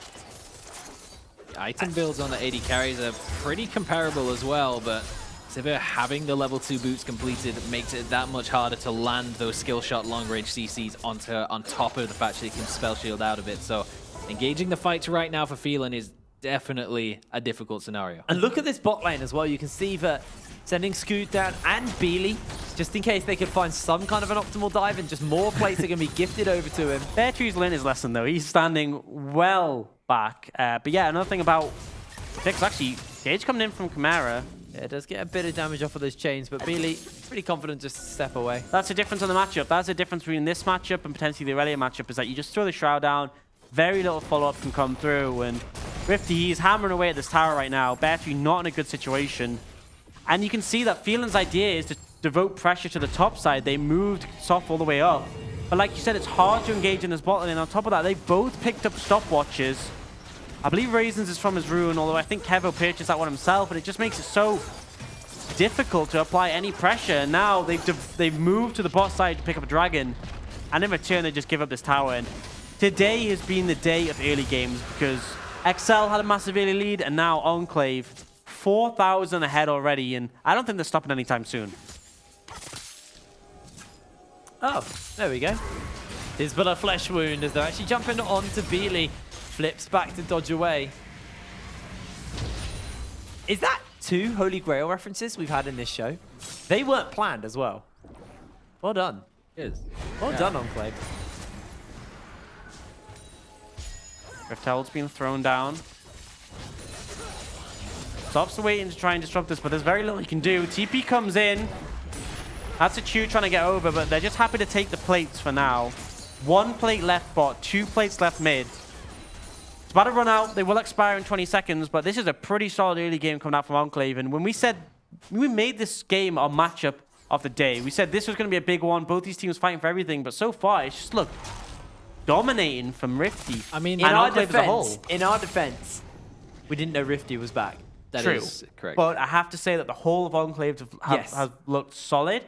Item builds on the AD carries are pretty comparable as well, but Sivir having the level 2 boots completed makes it that much harder to land those skill shot long range CCs onto her, on top of the fact that he can spell shield out of it. So engaging the fights right now for Phelan is definitely a difficult scenario. And look at this bot lane as well. You can see that sending Scoot down and Beely, just in case they can find some kind of an optimal dive, and just more plates are going to be gifted over to him. Bear Tree's learned his lesson, though. He's standing well back. But yeah, another thing about Vix, actually, Gage coming in from Chimera. Yeah, it does get a bit of damage off of those chains, but Beely, pretty confident just to step away. That's the difference on the matchup. That's the difference between this matchup and potentially the Aurelia matchup, is that you just throw the Shroud down, very little follow-up can come through, and Rifty, he's hammering away at this tower right now. Bear Tree not in a good situation. And you can see that Phelan's idea is to devote pressure to the top side. They moved Soft all the way up. But like you said, it's hard to engage in this bot lane. And on top of that, they both picked up stopwatches. I believe Raisins is from his rune, although I think Kevo purchased that one himself, and it just makes it so difficult to apply any pressure. And now they've moved to the bot side to pick up a dragon, and in return they just give up this tower. And today has been the day of early games because XL had a massive early lead, and now Enclave 4,000 ahead already, and I don't think they're stopping anytime soon. Oh, there we go. He's but a flesh wound as they're actually jumping onto Beely. Flips back to dodge away. Is that 2 Holy Grail references we've had in this show? They weren't planned as well. Well done. Is. Well done, Enclave. Rift Herald's been thrown down. Soft's waiting to try and disrupt this, but there's very little he can do. TP comes in. That's a Chew trying to get over, but they're just happy to take the plates for now. 1 plate left bot, 2 plates left mid. It's about to run out. They will expire in 20 seconds, but this is a pretty solid early game coming out from Enclave. And when we made this game our matchup of the day, we said this was going to be a big one. Both these teams fighting for everything, but so far it's just looked dominating from Rifty. I mean, In our Enclave as a whole. defense, we didn't know Rifty was back. That True, is correct. but I have to say that the whole of Enclave Yes. has looked solid.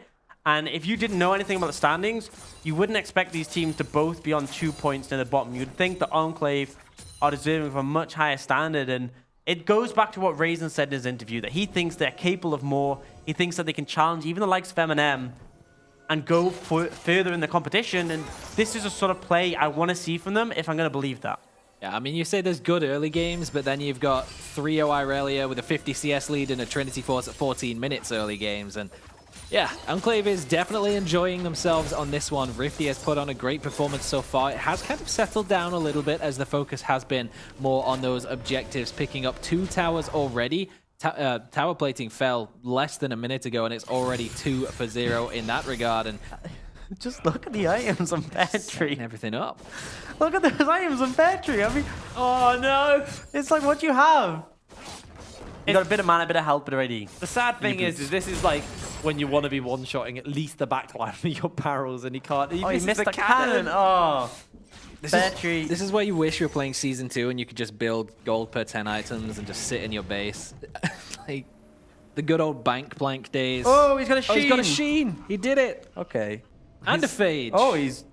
And if you didn't know anything about the standings, you wouldn't expect these teams to both be on 2 points near the bottom. You'd think that Enclave are deserving of a much higher standard. And it goes back to what Raisin said in his interview, that he thinks they're capable of more. He thinks that they can challenge even the likes of M&M and go further in the competition. And this is a sort of play I want to see from them if I'm going to believe that. Yeah, I mean, you say there's good early games, but then you've got 3-0 Irelia with a 50 CS lead and a Trinity Force at 14 minutes early games. And yeah, Enclave is definitely enjoying themselves on this one. Rifty has put on a great performance so far. It has kind of settled down a little bit as the focus has been more on those objectives, picking up 2 towers already. Tower plating fell less than a minute ago, and it's already 2-0 in that regard. And Just look at the items on Bear Tree. setting everything up. Look at those items on Bear Tree. I mean, Oh no! it's like, what do you have? You got a bit of mana, a bit of health, bit of AD. The sad thing is this is like when you want to be one-shotting at least the backline of your barrels, and he can't. He Oh, he misses missed the the cannon. Oh. This is where you wish you were playing Season 2 and you could just build gold per 10 items and just sit in your base. Like the good old bank plank days. Oh, he's got a sheen. Oh, he's got a sheen. He did it. Okay. And a fade. Oh, he's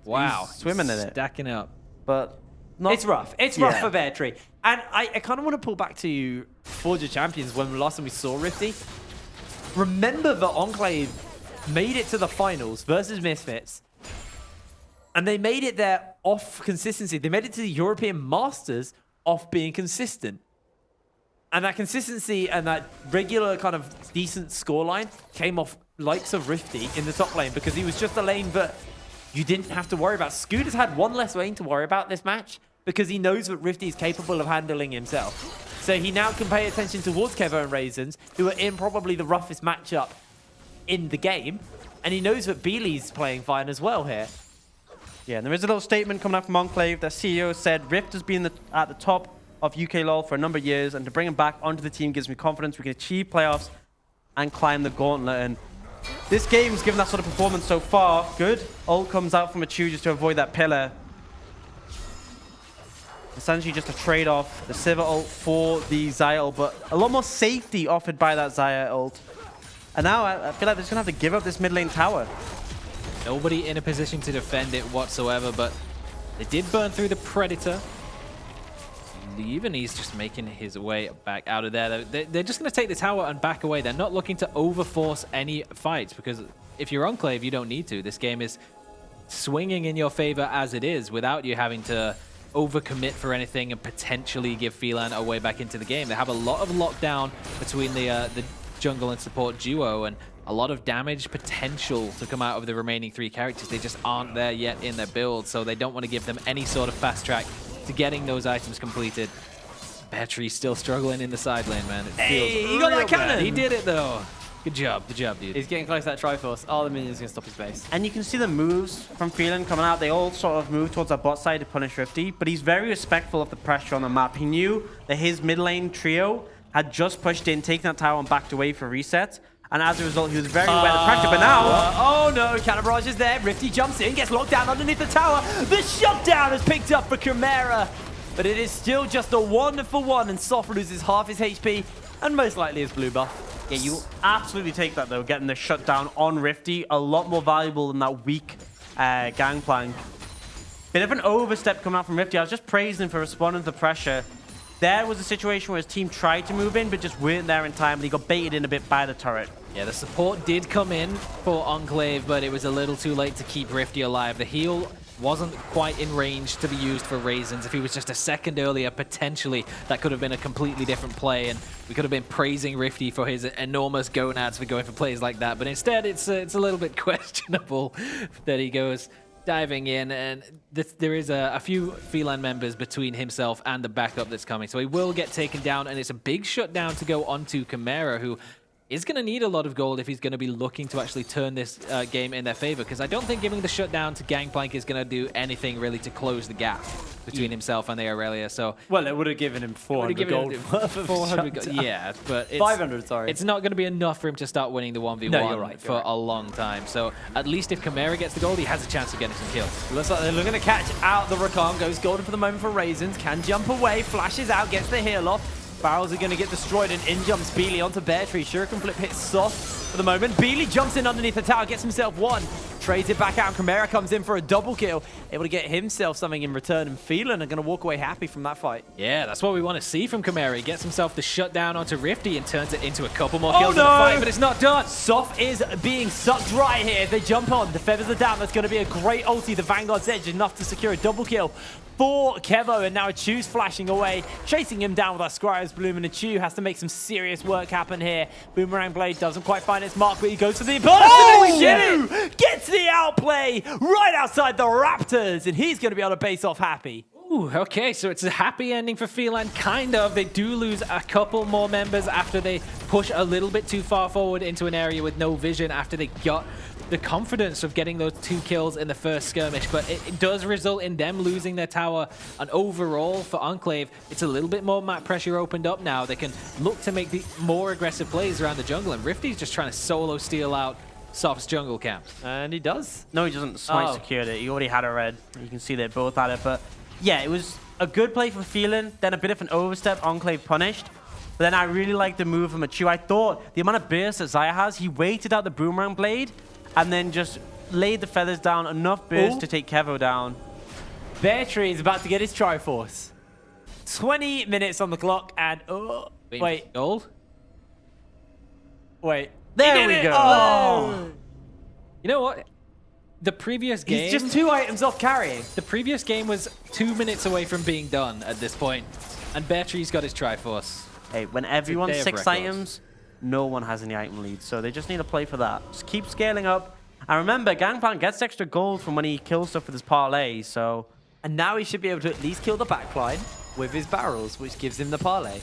swimming in it. Stacking up. But not, It's rough. It's rough for Bear Tree. And I kind of want to pull back to Forge of Champions when last time we saw Rifty. Remember that Enclave made it to the finals versus Misfits. And they made it there off consistency. They made it to the European Masters off being consistent. And that consistency and that regular kind of decent scoreline came off likes of Rifty in the top lane because he was just a lane that you didn't have to worry about. Scooter's had one less lane to worry about this match because he knows that Rifty is capable of handling himself. So he now can pay attention towards Kevo and Raisins, who are in probably the roughest matchup in the game. And he knows that Beely's playing fine as well here. Yeah, and there is a little statement coming out from Enclave. Their CEO said, Rift has been at the top of UKLol for a number of years, and to bring him back onto the team gives me confidence we can achieve playoffs and climb the gauntlet. And this game's given that sort of performance so far. Good. Ult comes out from a Chu just to avoid that pillar. Essentially just a trade-off. The Sivir ult for the Xayah ult, but a lot more safety offered by that Xayah ult. And now I feel like they're just going to have to give up this mid lane tower. Nobody in a position to defend it whatsoever, but they did burn through the Predator. Even he's just making his way back out of there. They're just going to take the tower and back away. They're not looking to overforce any fights because if you're Enclave, you don't need to. This game is swinging in your favor as it is without you having to overcommit for anything and potentially give Phelan a way back into the game. They have a lot of lockdown between the jungle and support duo and a lot of damage potential to come out of the remaining 3 characters. They just aren't there yet in their build, so they don't want to give them any sort of fast track to getting those items completed. Battery's still struggling in the side lane, man. It feels he got that cannon! He did it, though. Good job, dude. He's getting close to that Triforce. Oh, the minion's going to stop his base. And you can see the moves from Phelan coming out. They all sort of move towards our bot side to punish Rifty, but he's very respectful of the pressure on the map. He knew that his mid lane trio had just pushed in, taken that tower and backed away for reset. And as a result, he was very aware of the pressure, but now... oh no, Cannon Barrage is there. Rifty jumps in, gets locked down underneath the tower. The shutdown is picked up for Chimera. But it is still just a 1-for-1, and Soft loses half his HP, and most likely his blue buff. Yeah, you absolutely take that, though, getting the shutdown on Rifty. A lot more valuable than that weak gangplank. Bit of an overstep coming out from Rifty. I was just praising him for responding to the pressure. There was a situation where his team tried to move in, but just weren't there in time, and he got baited in a bit by the turret. Yeah, the support did come in for Enclave, but it was a little too late to keep Rifty alive. The heal wasn't quite in range to be used for Raisins. If he was just a second earlier, potentially, that could have been a completely different play, and we could have been praising Rifty for his enormous gonads for going for plays like that. But instead, it's a little bit questionable that he goes diving in, and there is a few Phelan members between himself and the backup that's coming. So he will get taken down, and it's a big shutdown to go onto Chimera, who is going to need a lot of gold if he's going to be looking to actually turn this game in their favor, because I don't think giving the shutdown to Gangplank is going to do anything really to close the gap between himself and the Aurelia. So well, it would have given him 400 gold. 400 gold. Yeah, but it's 500, sorry. It's not going to be enough for him to start winning the 1v1 for a long time. So at least if Chimera gets the gold, he has a chance of getting some kills. Looks like they're looking to catch out the Rakan. Goes golden for the moment for Raisins. Can jump away, flashes out, gets the heal off. Barrels are going to get destroyed, and in jumps Beely onto Bear Tree. Shuriken flip hits Soft for the moment. Beely jumps in underneath the tower, gets himself one. Trades it back out, and Chimera comes in for a double kill. Able to get himself something in return, and Phelan are going to walk away happy from that fight. Yeah, that's what we want to see from Chimera. He gets himself the shutdown onto Rifty and turns it into a couple more kills in the fight, but it's not done. Soft is being sucked right here. They jump on. The feathers are down. That's going to be a great ulti. The Vanguard's Edge enough to secure a double kill for Kevo, and now Chu's flashing away, chasing him down with our Scryer's Bloom, and a Chu has to make some serious work happen here. Boomerang Blade doesn't quite find its mark, but he goes for the burst, and Chu gets the outplay right outside the Raptors, and he's going to be able to base off happy. Ooh, okay, so it's a happy ending for Phelan, kind of. They do lose a couple more members after they push a little bit too far forward into an area with no vision after they got the confidence of getting those 2 kills in the first skirmish, but it does result in them losing their tower. And overall, for Enclave, it's a little bit more map pressure opened up now. They can look to make the more aggressive plays around the jungle, and Rifty's just trying to solo steal out Soft's jungle camp. And he does. No, he doesn't. Smite secured it. He already had a red. You can see they're both at it. But yeah, it was a good play for Phelan. Then a bit of an overstep. Enclave punished. But then I really like the move from Machu. I thought the amount of burst that Xayah has, he waited out the boomerang blade and then just laid the feathers down. Enough burst to take Kevo down. Bear Tree is about to get his Triforce. 20 minutes on the clock and... wait. Gold? Wait. There we go. Oh. You know what? The previous game... He's just 2 items off carrying. The previous game was 2 minutes away from being done at this point, and Bear Tree's got his Triforce. Hey, when everyone's day of 6 records. items, no one has any item lead. So they just need to play for that. Just keep scaling up. And remember, Gangplank gets extra gold from when he kills stuff with his parlay. So... And now he should be able to at least kill the backline with his barrels, which gives him the parlay.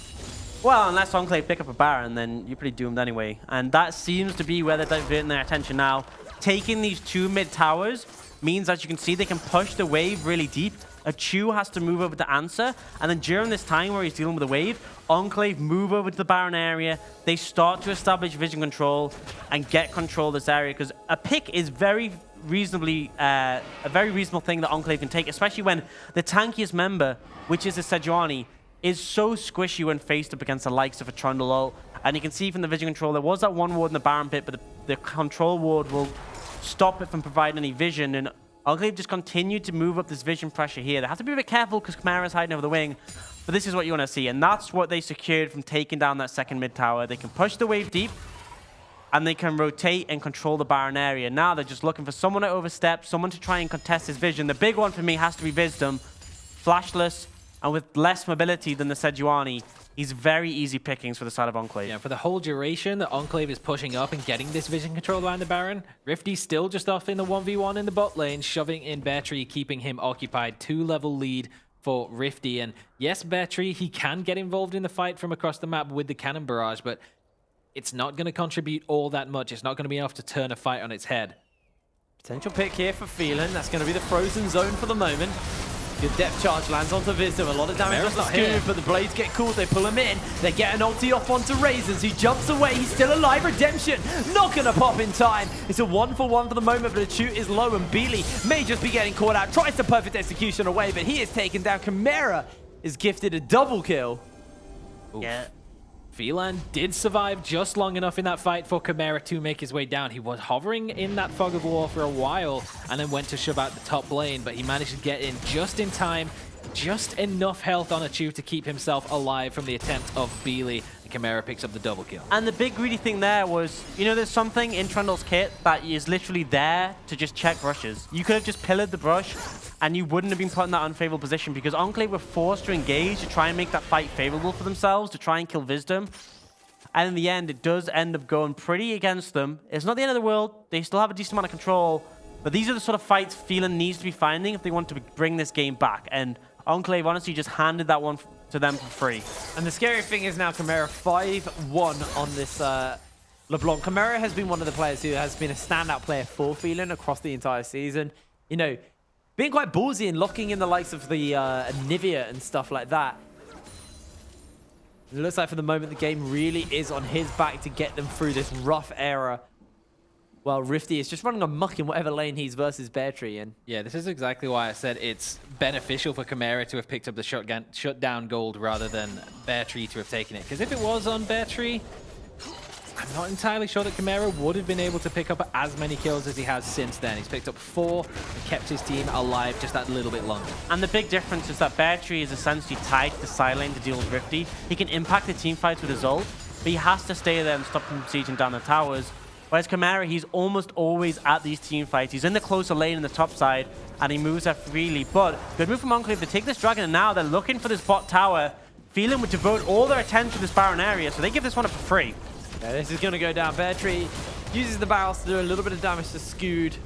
Well, unless Enclave pick up a Baron, then you're pretty doomed anyway. And that seems to be where they're diverting their attention now. Taking these 2 mid towers means that you can see they can push the wave really deep. A Chu has to move over to answer. And then during this time where he's dealing with the wave, Enclave move over to the Baron area. They start to establish vision control and get control of this area. Because a pick is very reasonably, a very reasonable thing that Enclave can take, especially when the tankiest member, which is the Sejuani, is so squishy when faced up against the likes of a Trundle ult. And you can see from the vision control, there was that 1 ward in the Baron pit, but the control ward will stop it from providing any vision. And Enclave just continued to move up this vision pressure here. They have to be a bit careful because Chimera's hiding over the wing. But this is what you want to see. And that's what they secured from taking down that second mid tower. They can push the wave deep, and they can rotate and control the Baron area. Now they're just looking for someone to overstep, someone to try and contest his vision. The big one for me has to be Wisdom. Flashless, and with less mobility than the Sejuani, he's very easy pickings for the side of Enclave. Yeah, for the whole duration that Enclave is pushing up and getting this vision control around the Baron, Rifty's still just off in the 1v1 in the bot lane, shoving in Bear Tree, keeping him occupied. 2-level lead for Rifty. And yes, Bear Tree, he can get involved in the fight from across the map with the cannon barrage, but it's not going to contribute all that much. It's not going to be enough to turn a fight on its head. Potential pick here for Phelan. That's going to be the frozen zone for the moment. Good depth charge lands onto Wisdom. A lot of damage Chimera's on the not here. Scoop, but the blades get caught. They pull him in. They get an ulti off onto Raisins, who jumps away. He's still alive. Redemption not going to pop in time. It's a 1-for-1 for the moment, but the shoot is low, and Beely may just be getting caught out. Tries the perfect execution away, but he is taken down. Chimera is gifted a double kill. Oof. Yeah. Phelan did survive just long enough in that fight for Chimera to make his way down. He was hovering in that fog of war for a while and then went to shove out the top lane, but he managed to get in just in time. Just enough health on Achu to keep himself alive from the attempt of Beely. And Chimera picks up the double kill. And the big greedy thing there was, you know, there's something in Trundle's kit that is literally there to just check rushes. You could have just pillared the brush and you wouldn't have been put in that unfavorable position because Enclave were forced to engage to try and make that fight favorable for themselves, to try and kill Wisdom. And in the end, it does end up going pretty against them. It's not the end of the world. They still have a decent amount of control. But these are the sort of fights Phelan needs to be finding if they want to bring this game back. And Enclave honestly just handed that one to them for free. And the scary thing is now Chimera 5-1 on this LeBlanc. Chimera has been one of the players who has been a standout player for Phelan across the entire season. You know, being quite ballsy and locking in the likes of the Nivea and stuff like that. It looks like for the moment the game really is on his back to get them through this rough era. Well, Rifty is just running amok in whatever lane he's versus Bear Tree in. Yeah, this is exactly why I said it's beneficial for Chimera to have picked up the shutdown gold rather than Bear Tree to have taken it. Because if it was on Bear Tree, I'm not entirely sure that Chimera would have been able to pick up as many kills as he has since then. He's picked up 4 and kept his team alive just that little bit longer. And the big difference is that Bear Tree is essentially tied to the side lane to deal with Rifty. He can impact the team fights with his ult, but he has to stay there and stop him sieging down the towers. Whereas Chimera, he's almost always at these team fights. He's in the closer lane in the top side, and he moves there freely. But good move from Enclave to take this dragon, and now they're looking for this bot tower. Phelan would devote all their attention to this Baron area, so they give this one up for free. Yeah, this is going to go down. Bear Tree uses the barrels to do a little bit of damage to Scoot.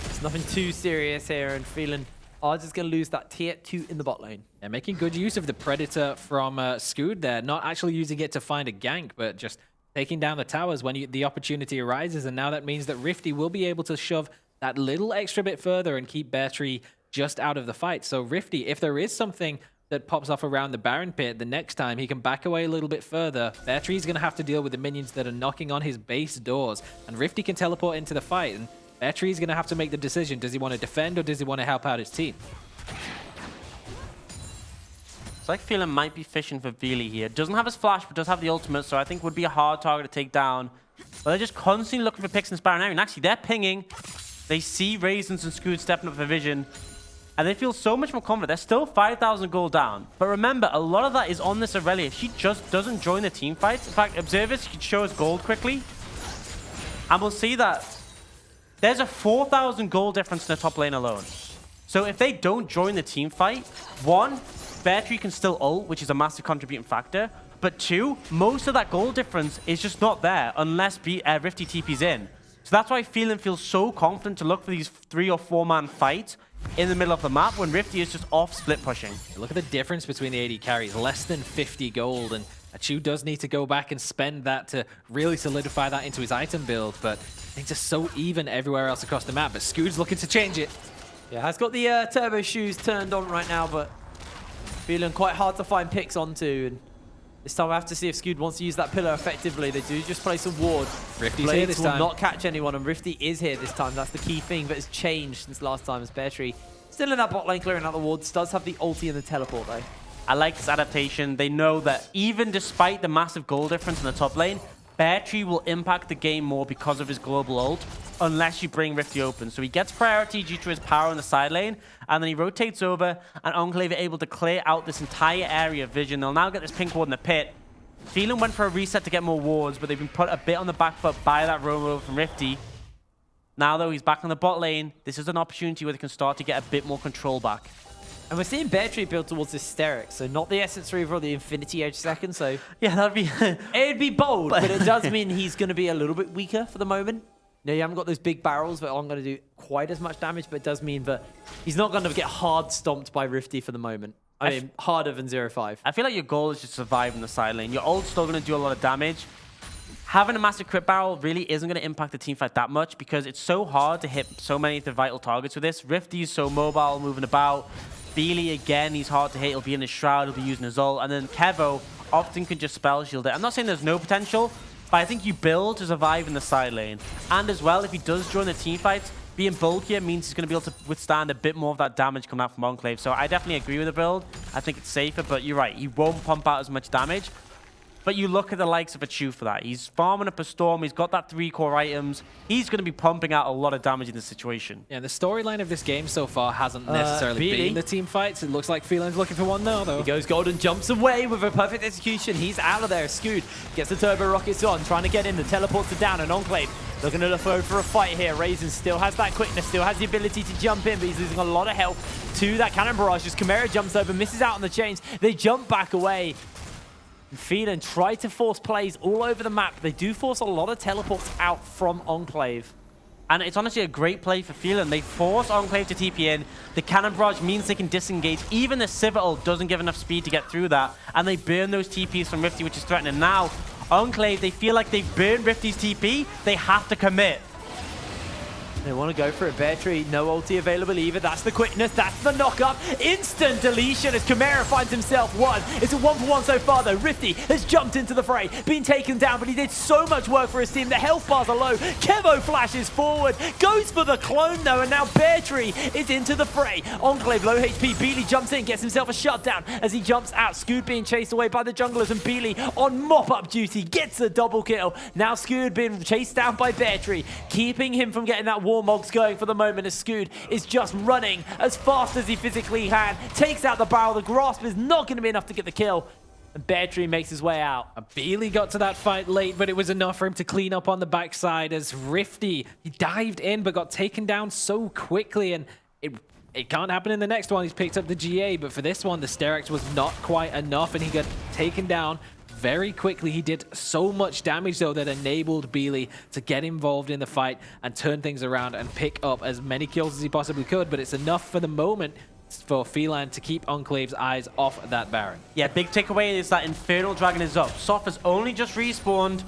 It's nothing too serious here, and Phelan are just going to lose that tier 2 in the bot lane. Yeah, making good use of the Predator from Scoot there. Not actually using it to find a gank, but just taking down the towers when the opportunity arises. And now that means that Rifty will be able to shove that little extra bit further and keep Bear Tree just out of the fight. So Rifty, if there is something that pops off around the Baron pit, the next time he can back away a little bit further. Bear Tree's going to have to deal with the minions that are knocking on his base doors. And Rifty can teleport into the fight. And Bear Tree's going to have to make the decision. Does he want to defend or does he want to help out his team? It's like Phelan might be fishing for Beely here. Doesn't have his flash, but does have the ultimate, so I think would be a hard target to take down. But they're just constantly looking for picks in this Baron area. And actually, they're pinging. They see Raisins and Scoot stepping up for vision. And they feel so much more confident. They're still 5,000 gold down. But remember, a lot of that is on this Aurelia. She just doesn't join the team fights. In fact, Observers can show us gold quickly. And we'll see that there's a 4,000 gold difference in the top lane alone. So if they don't join the team fight, one, Bear Tree can still ult, which is a massive contributing factor. But two, most of that gold difference is just not there unless Rifty TP's in. So that's why Phelan feels so confident to look for these 3 or 4 man fights in the middle of the map when Rifty is just off split pushing. Look at the difference between the AD carries, less than 50 gold, and Achu does need to go back and spend that to really solidify that into his item build, but things are so even everywhere else across the map, but Scoot's looking to change it. Yeah, has got the turbo shoes turned on right now, but feeling quite hard to find picks onto. And this time I have to see if Scoot wants to use that pillar effectively. They do just place a ward. Rifty's here this will time. not catch anyone, and Rifty is here this time. That's the key thing that has changed since last time as Bear Tree. Still in that bot lane, clearing out the wards. Does have the ulti and the teleport, though. I like this adaptation. They know that even despite the massive goal difference in the top lane, Bear Tree will impact the game more because of his global ult, unless you bring Rifty open. So he gets priority due to his power on the side lane, and then he rotates over, and Enclave are able to clear out this entire area of vision. They'll now get this pink ward in the pit. Phelan went for a reset to get more wards, but they've been put a bit on the back foot by that roam over from Rifty. Now, though, he's back on the bot lane. This is an opportunity where they can start to get a bit more control back. And we're seeing Bear Tree build towards Hysteric, so not the Essence Reaver or the Infinity Edge second, so Yeah, that'd be... it'd be bold, but it does mean he's going to be a little bit weaker for the moment. No, you haven't got those big barrels that aren't going to do quite as much damage, but it does mean that he's not going to get hard stomped by Rifty for the moment. I mean, harder than 0-5. I feel like your goal is just survive in the side lane. Your ult's still going to do a lot of damage. Having a massive crit barrel really isn't going to impact the team fight that much because it's so hard to hit so many of the vital targets with this. Rifty is so mobile, moving about. Beely, again, he's hard to hit. He'll be in his shroud, he'll be using his ult. And then Kevo often can just spell shield it. I'm not saying there's no potential, but I think you build to survive in the side lane. And as well, if he does join the team fights, being bulkier means he's going to be able to withstand a bit more of that damage coming out from Enclave. So I definitely agree with the build. I think it's safer, but you're right. He won't pump out as much damage. But you look at the likes of Achu for that. He's farming up a storm. He's got that 3 core items. He's going to be pumping out a lot of damage in this situation. Yeah, the storyline of this game so far hasn't necessarily been the team fights. It looks like Phelan's looking for one now, though. He goes Golden, jumps away with a perfect execution. He's out of there. Scoot gets the turbo rockets on, trying to get in. The teleports are down, and Enclave looking to go for a fight here. Raisin still has that quickness, still has the ability to jump in, but he's losing a lot of health to that cannon barrage. Just Chimera jumps over, misses out on the chains. They jump back away. Phelan try to force plays all over the map. They do force a lot of teleports out from Enclave. And it's honestly a great play for Phelan. They force Enclave to TP in. The cannon barrage means they can disengage. Even the Citadel doesn't give enough speed to get through that. And they burn those TPs from Rifty, which is threatening. Now, Enclave, they feel like they've burned Rifty's TP. They have to commit. They want to go for it. Bear Tree, no ulti available either. That's the quickness. That's the knock-up. Instant deletion as Chimera finds himself one. It's a 1-for-1 so far, though. Rifty has jumped into the fray, been taken down, but he did so much work for his team. The health bars are low. Kevo flashes forward, goes for the clone, though, and now Bear Tree is into the fray. Enclave, low HP. Beely jumps in, gets himself a shutdown as he jumps out. Scoot being chased away by the junglers, and Beely on mop-up duty gets a double kill. Now Scoot being chased down by Bear Tree, keeping him from getting that Warmogs going for the moment as Scoot is just running as fast as he physically can. Takes out the barrel. The grasp is not going to be enough to get the kill. And Bear Tree makes his way out. Beely got to that fight late, but it was enough for him to clean up on the backside as Rifty, he dived in but got taken down so quickly, and it can't happen in the next one. He's picked up the GA, but for this one, the Sterex was not quite enough, and he got taken down very quickly. He did so much damage, though, that enabled Beely to get involved in the fight and turn things around and pick up as many kills as he possibly could, but it's enough for the moment for Phelan to keep Enclave's eyes off that Baron. Yeah, big takeaway is that Infernal Dragon is up. Soft has only just respawned.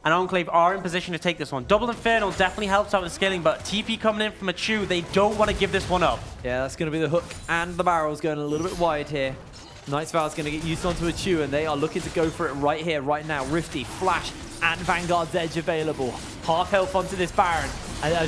and Enclave are in position to take this one. Double Inferno definitely helps out with scaling, but TP coming in from a Chew, they don't want to give this one up. Yeah, that's going to be the hook, and the barrel's going a little bit wide here. Knight's Vow is going to get used onto a Chew, and they are looking to go for it right here, right now. Rifty, Flash, and Vanguard's Edge available. Half health onto this Baron.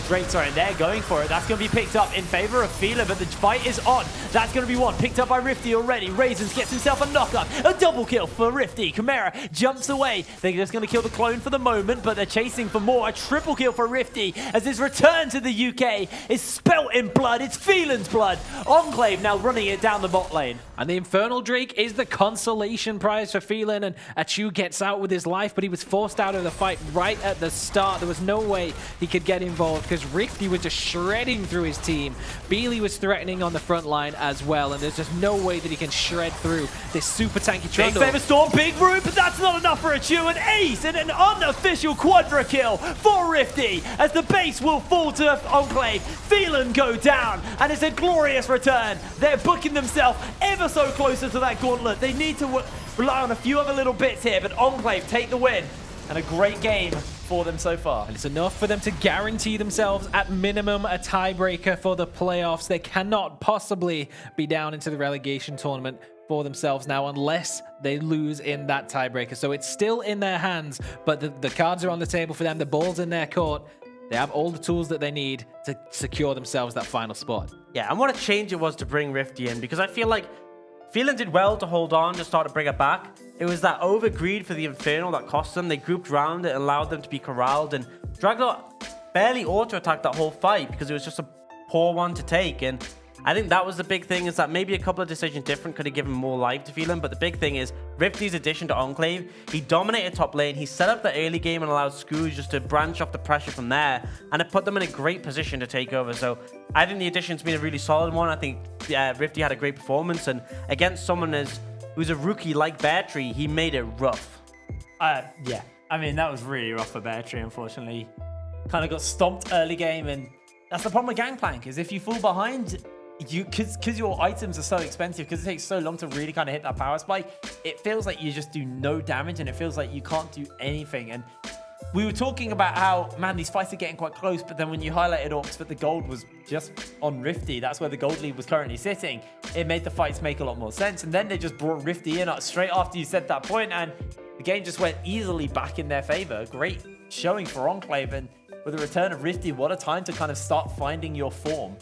Drake, sorry, they're going for it. That's going to be picked up in favor of Phelan, but the fight is on. That's going to be one. Picked up by Rifty already. Raisins gets himself a knockup. A double kill for Rifty. Chimera jumps away. They're just going to kill the clone for the moment, but they're chasing for more. A triple kill for Rifty as his return to the UK is spelt in blood. It's Phelan's blood. Enclave now running it down the bot lane. And the Infernal Drake is the consolation prize for Phelan, and Achu gets out with his life, but he was forced out of the fight right at the start. There was no way he could get involved because Rifty was just shredding through his team. Beely was threatening on the front line as well, and there's just no way that he can shred through this super tanky Trundle. Big favor storm, big root, but that's not enough for Achu. An ace and an unofficial quadra kill for Rifty as the base will fall to Enclave. Phelan go down, and it's a glorious return. They're booking themselves ever so closer to that gauntlet. They need to rely on a few other little bits here, but Enclave take the win, and a great game for them so far. And it's enough for them to guarantee themselves at minimum a tiebreaker for the playoffs. They cannot possibly be down into the relegation tournament for themselves now unless they lose in that tiebreaker. So it's still in their hands, but the cards are on the table for them. The ball's in their court. They have all the tools that they need to secure themselves that final spot. Yeah, and what a change it was to bring Rifty in, because I feel like Phelan did well to hold on, to start to bring it back. It was that over-greed for the Infernal that cost them. They grouped around it, allowed them to be corralled, and Dragler barely auto-attacked that whole fight because it was just a poor one to take. And I think that was the big thing, is that maybe a couple of decisions different could have given more life to Phelan, but the big thing is Rifty's addition to Enclave. He dominated top lane, he set up the early game and allowed Scrooge just to branch off the pressure from there, and it put them in a great position to take over. So I think the addition's been a really solid one. I think Rifty had a great performance, and against someone who's a rookie like Battery, he made it rough. Yeah, I mean, that was really rough for Battery, unfortunately. Kind of got stomped early game, and that's the problem with Gangplank, is if you fall behind, because your items are so expensive, because it takes so long to really kind of hit that power spike, it feels like you just do no damage, and it feels like you can't do anything. And we were talking about how, man, these fights are getting quite close, but then when you highlighted Oxford, the gold was just on Rifty. That's where the gold lead was currently sitting. It made the fights make a lot more sense, and then they just brought Rifty in straight after you said that point, and the game just went easily back in their favor. Great showing for Enclave, and with the return of Rifty, what a time to kind of start finding your form.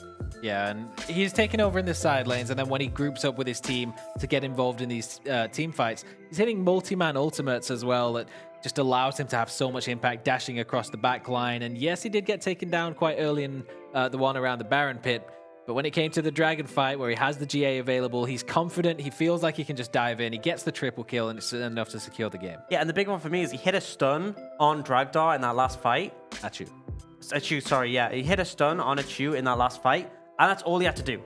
Yeah, and he's taken over in the side lanes, and then when he groups up with his team to get involved in these team fights, he's hitting multi-man ultimates as well that just allows him to have so much impact, dashing across the back line. And yes, he did get taken down quite early in the one around the Baron pit, but when it came to the Dragon fight where he has the GA available, he's confident, he feels like he can just dive in, he gets the triple kill, and it's enough to secure the game. Yeah, and the big one for me is he hit a stun on Dragdar in that last fight. Achu, sorry, yeah. He hit a stun on Achu in that last fight, and that's all he had to do.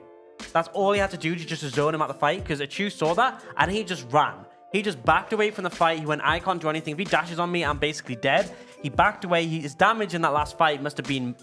That's all he had to do to just zone him out the fight, because Achu saw that, and he just ran. He just backed away from the fight. He went, I can't do anything. If he dashes on me, I'm basically dead. He backed away. His damage in that last fight must have been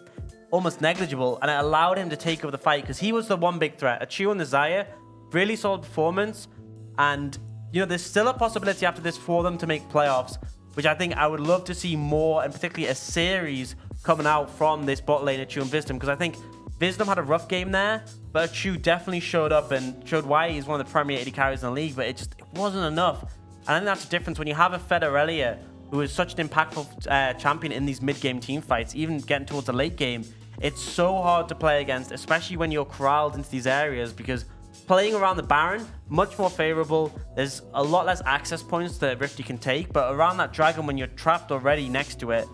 almost negligible, and it allowed him to take over the fight, because he was the one big threat. Achu and the Zaya, really solid performance, and you know, there's still a possibility after this for them to make playoffs, which I think I would love to see more, and particularly a series coming out from this bot lane, Achu and Wisdom, because I think Wisdom had a rough game there, but Achu definitely showed up and showed why he's one of the premier 80 carries in the league, but it wasn't enough. And I think that's the difference when you have a Federelia, who is such an impactful champion in these mid-game team fights, even getting towards the late game. It's so hard to play against, especially when you're corralled into these areas, because playing around the Baron, much more favorable. There's a lot less access points that Rifty can take, but around that Dragon, when you're trapped already next to it,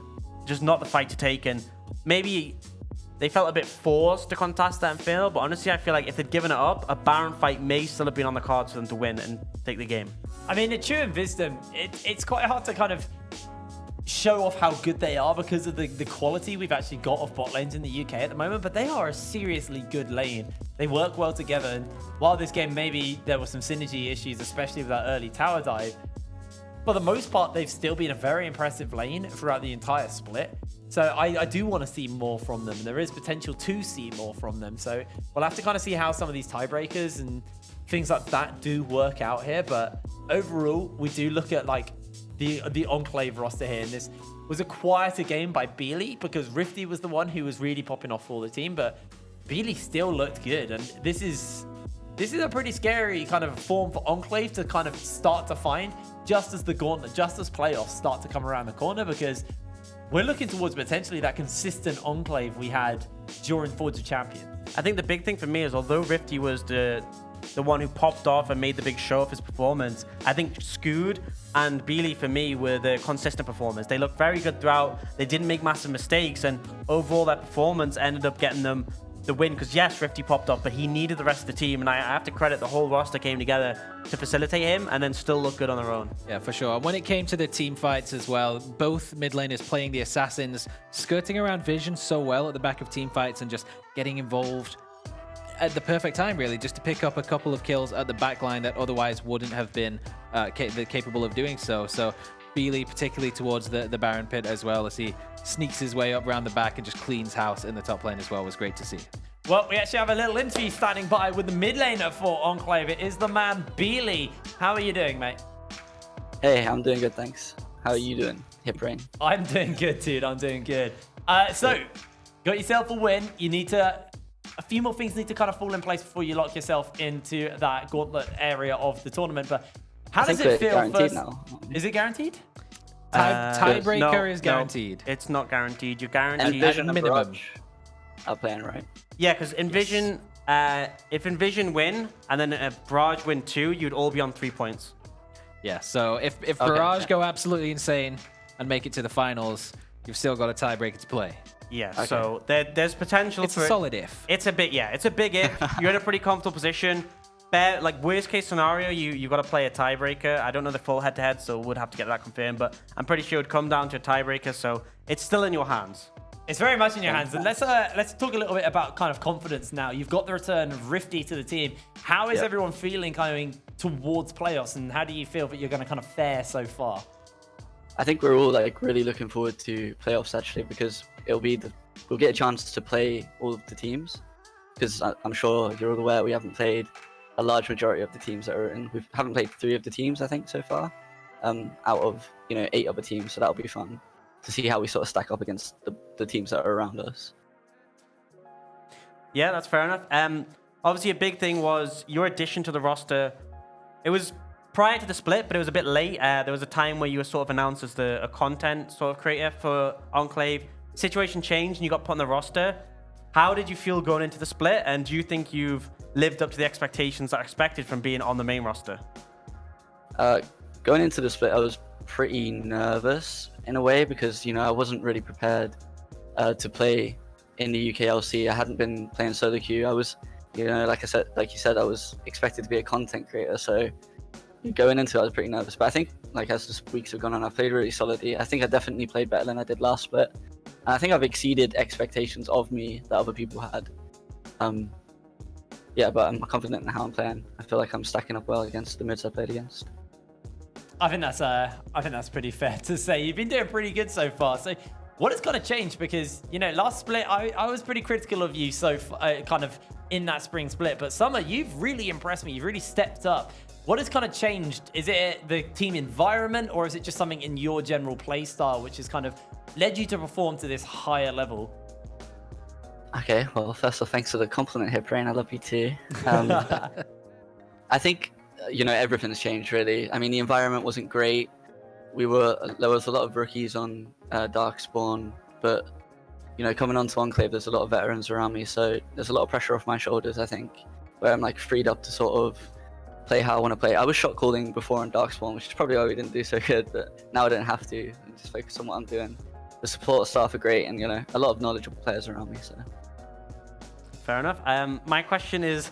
just not the fight to take. And maybe they felt a bit forced to contest that and fail, but honestly, I feel like if they'd given it up, a Baron fight may still have been on the cards for them to win and take the game. I mean, Achu and Wisdom, it's quite hard to kind of show off how good they are because of the quality we've actually got of bot lanes in the UK at the moment, but they are a seriously good lane. They work well together, and while this game maybe there were some synergy issues, especially with that early tower dive, for the most part, they've still been a very impressive lane throughout the entire split. So I do want to see more from them. There is potential to see more from them. So we'll have to kind of see how some of these tiebreakers and things like that do work out here. But overall, we do look at like the Enclave roster here. And this was a quieter game by Beely because Rifty was the one who was really popping off for the team, but Beely still looked good. And this is a pretty scary kind of form for Enclave to kind of start to find just as the gauntlet, just as playoffs start to come around the corner, because we're looking towards potentially that consistent Enclave we had during Forge of Champions. I think the big thing for me is, although Rifty was the one who popped off and made the big show of his performance, I think Scood and Beely for me were the consistent performers. They looked very good throughout. They didn't make massive mistakes, and overall that performance ended up getting them the win, because yes, Rifty popped off, but he needed the rest of the team, and I have to credit the whole roster came together to facilitate him and then still look good on their own. Yeah, for sure. And when it came to the team fights as well, both mid laners playing the assassins, skirting around Vision so well at the back of team fights and just getting involved at the perfect time, really, just to pick up a couple of kills at the back line that otherwise wouldn't have been capable of doing so. So Beely, particularly towards the Baron pit as well, as he sneaks his way up around the back and just cleans house in the top lane as well, was great to see. Well, we actually have a little interview standing by with the mid laner for Enclave. It is the man Beely. How are you doing, mate? Hey, I'm doing good, thanks. How are you doing, Hip Rain? I'm doing good, dude. I'm doing good. So, got yourself a win. You need to... A few more things need to kind of fall in place before you lock yourself into that gauntlet area of the tournament. But how does it feel guaranteed first? Now. Is it guaranteed? Tiebreaker is guaranteed. No, it's not guaranteed. You're And guaranteed. Vision and minimum. Barrage are playing, right? Yeah, because Envision, if Envision win and then Barrage win 2, you'd all be on 3 points. Yeah, so if Barrage go absolutely insane and make it to the finals, you've still got a tiebreaker to play. Yeah, Okay. so there's potential It's for a solid if. It's a big if. You're in a pretty comfortable position. Like worst case scenario, you got to play a tiebreaker. I don't know the full head-to-head, so we'd have to get that confirmed. But I'm pretty sure it'd come down to a tiebreaker, so it's still in your hands. It's very much in your hands. And let's talk a little bit about kind of confidence now. You've got the return of Rifty to the team. How is everyone feeling going towards playoffs, and how do you feel that you're going to kind of fare so far? I think we're all like really looking forward to playoffs actually, because we'll get a chance to play all of the teams. Because I'm sure you're all aware we haven't played a large majority of the teams that are in. We haven't played 3 of the teams, I think, so far, out of 8 other teams. So that'll be fun to see how we sort of stack up against the teams that are around us. Yeah, that's fair enough. Obviously, a big thing was your addition to the roster. It was prior to the split, but it was a bit late. There was a time where you were sort of announced as a content sort of creator for Enclave. Situation changed and you got put on the roster. How did you feel going into the split? And do you think you've lived up to the expectations that are expected from being on the main roster? Going into the split, I was pretty nervous in a way because, I wasn't really prepared to play in the UKLC. I hadn't been playing solo queue. I was, like you said, I was expected to be a content creator. So going into it, I was pretty nervous. But I think, as the weeks have gone on, I've played really solidly. I think I definitely played better than I did last split. And I think I've exceeded expectations of me that other people had. But I'm confident in how I'm playing. I feel like I'm stacking up well against the mids I played against. I think that's pretty fair to say. You've been doing pretty good so far. So what has got to change? Because, last split, I was pretty critical of you kind of in that spring split. But Summer, you've really impressed me. You've really stepped up. What has kind of changed? Is it the team environment, or is it just something in your general play style which has kind of led you to perform to this higher level? Okay, well, first of all, thanks for the compliment, Hip Rain. I love you too. I think, everything's changed, really. I mean, the environment wasn't great. There was a lot of rookies on Darkspawn, but, coming onto Enclave, there's a lot of veterans around me, so there's a lot of pressure off my shoulders, I think, where I'm, freed up to sort of play how I want to play. I was shot calling before on Darkspawn, which is probably why we didn't do so good, but now I don't have to. I just focus on what I'm doing. The support staff are great, and, a lot of knowledgeable players around me, so... Fair enough. My question is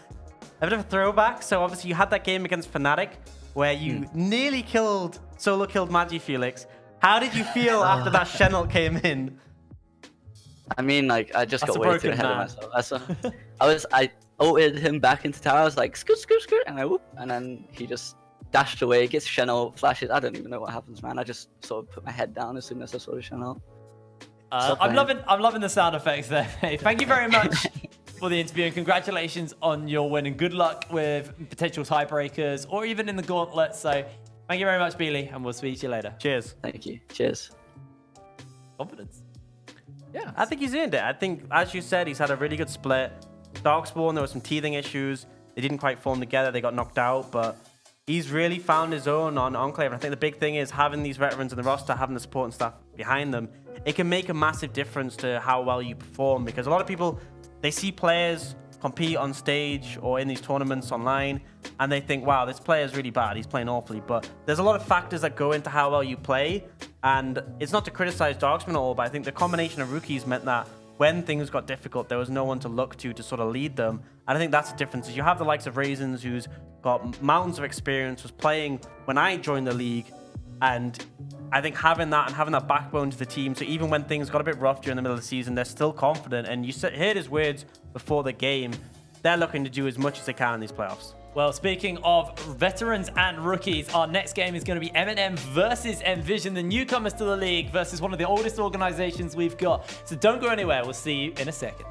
a bit of a throwback. So obviously you had that game against Fnatic where you nearly solo killed Magi Felix. How did you feel after that Shenel came in? I mean, I just That's got a way too broken ahead of myself. I ulted him back into tower. I was like, scoot, scoot, scoot, and and then he just dashed away, gets Shenel, flashes. I don't even know what happens, man. I just sort of put my head down as soon as I saw the Shenel. I'm loving the sound effects there. Hey, thank you very much for the interview, and congratulations on your win, and good luck with potential tiebreakers or even in the gauntlet. So Thank you very much, Beely, and we'll speak to you later. Cheers. Thank you. Cheers. Confidence. Yeah. I think he's earned it. I think, as you said, he's had a really good split. Darkspawn, there were some teething issues. They didn't quite form together. They got knocked out, but he's really found his own on Enclave. I think the big thing is having these veterans in the roster, having the support and stuff behind them. It can make a massive difference to how well you perform, because a lot of people, they see players compete on stage or in these tournaments online, and they think, wow, this player is really bad. He's playing awfully. But there's a lot of factors that go into how well you play, and it's not to criticize Darkspawn at all, but I think the combination of rookies meant that when things got difficult, there was no one to look to sort of lead them. And I think that's the difference. Is you have the likes of Raisins, who's got mountains of experience, was playing when I joined the league, and I think having that and having that backbone to the team, so even when things got a bit rough during the middle of the season, they're still confident. And you heard his words before the game. They're looking to do as much as they can in these playoffs. Well, speaking of veterans and rookies, our next game is going to be M&M versus Envision, the newcomers to the league, versus one of the oldest organizations we've got. So don't go anywhere. We'll see you in a second.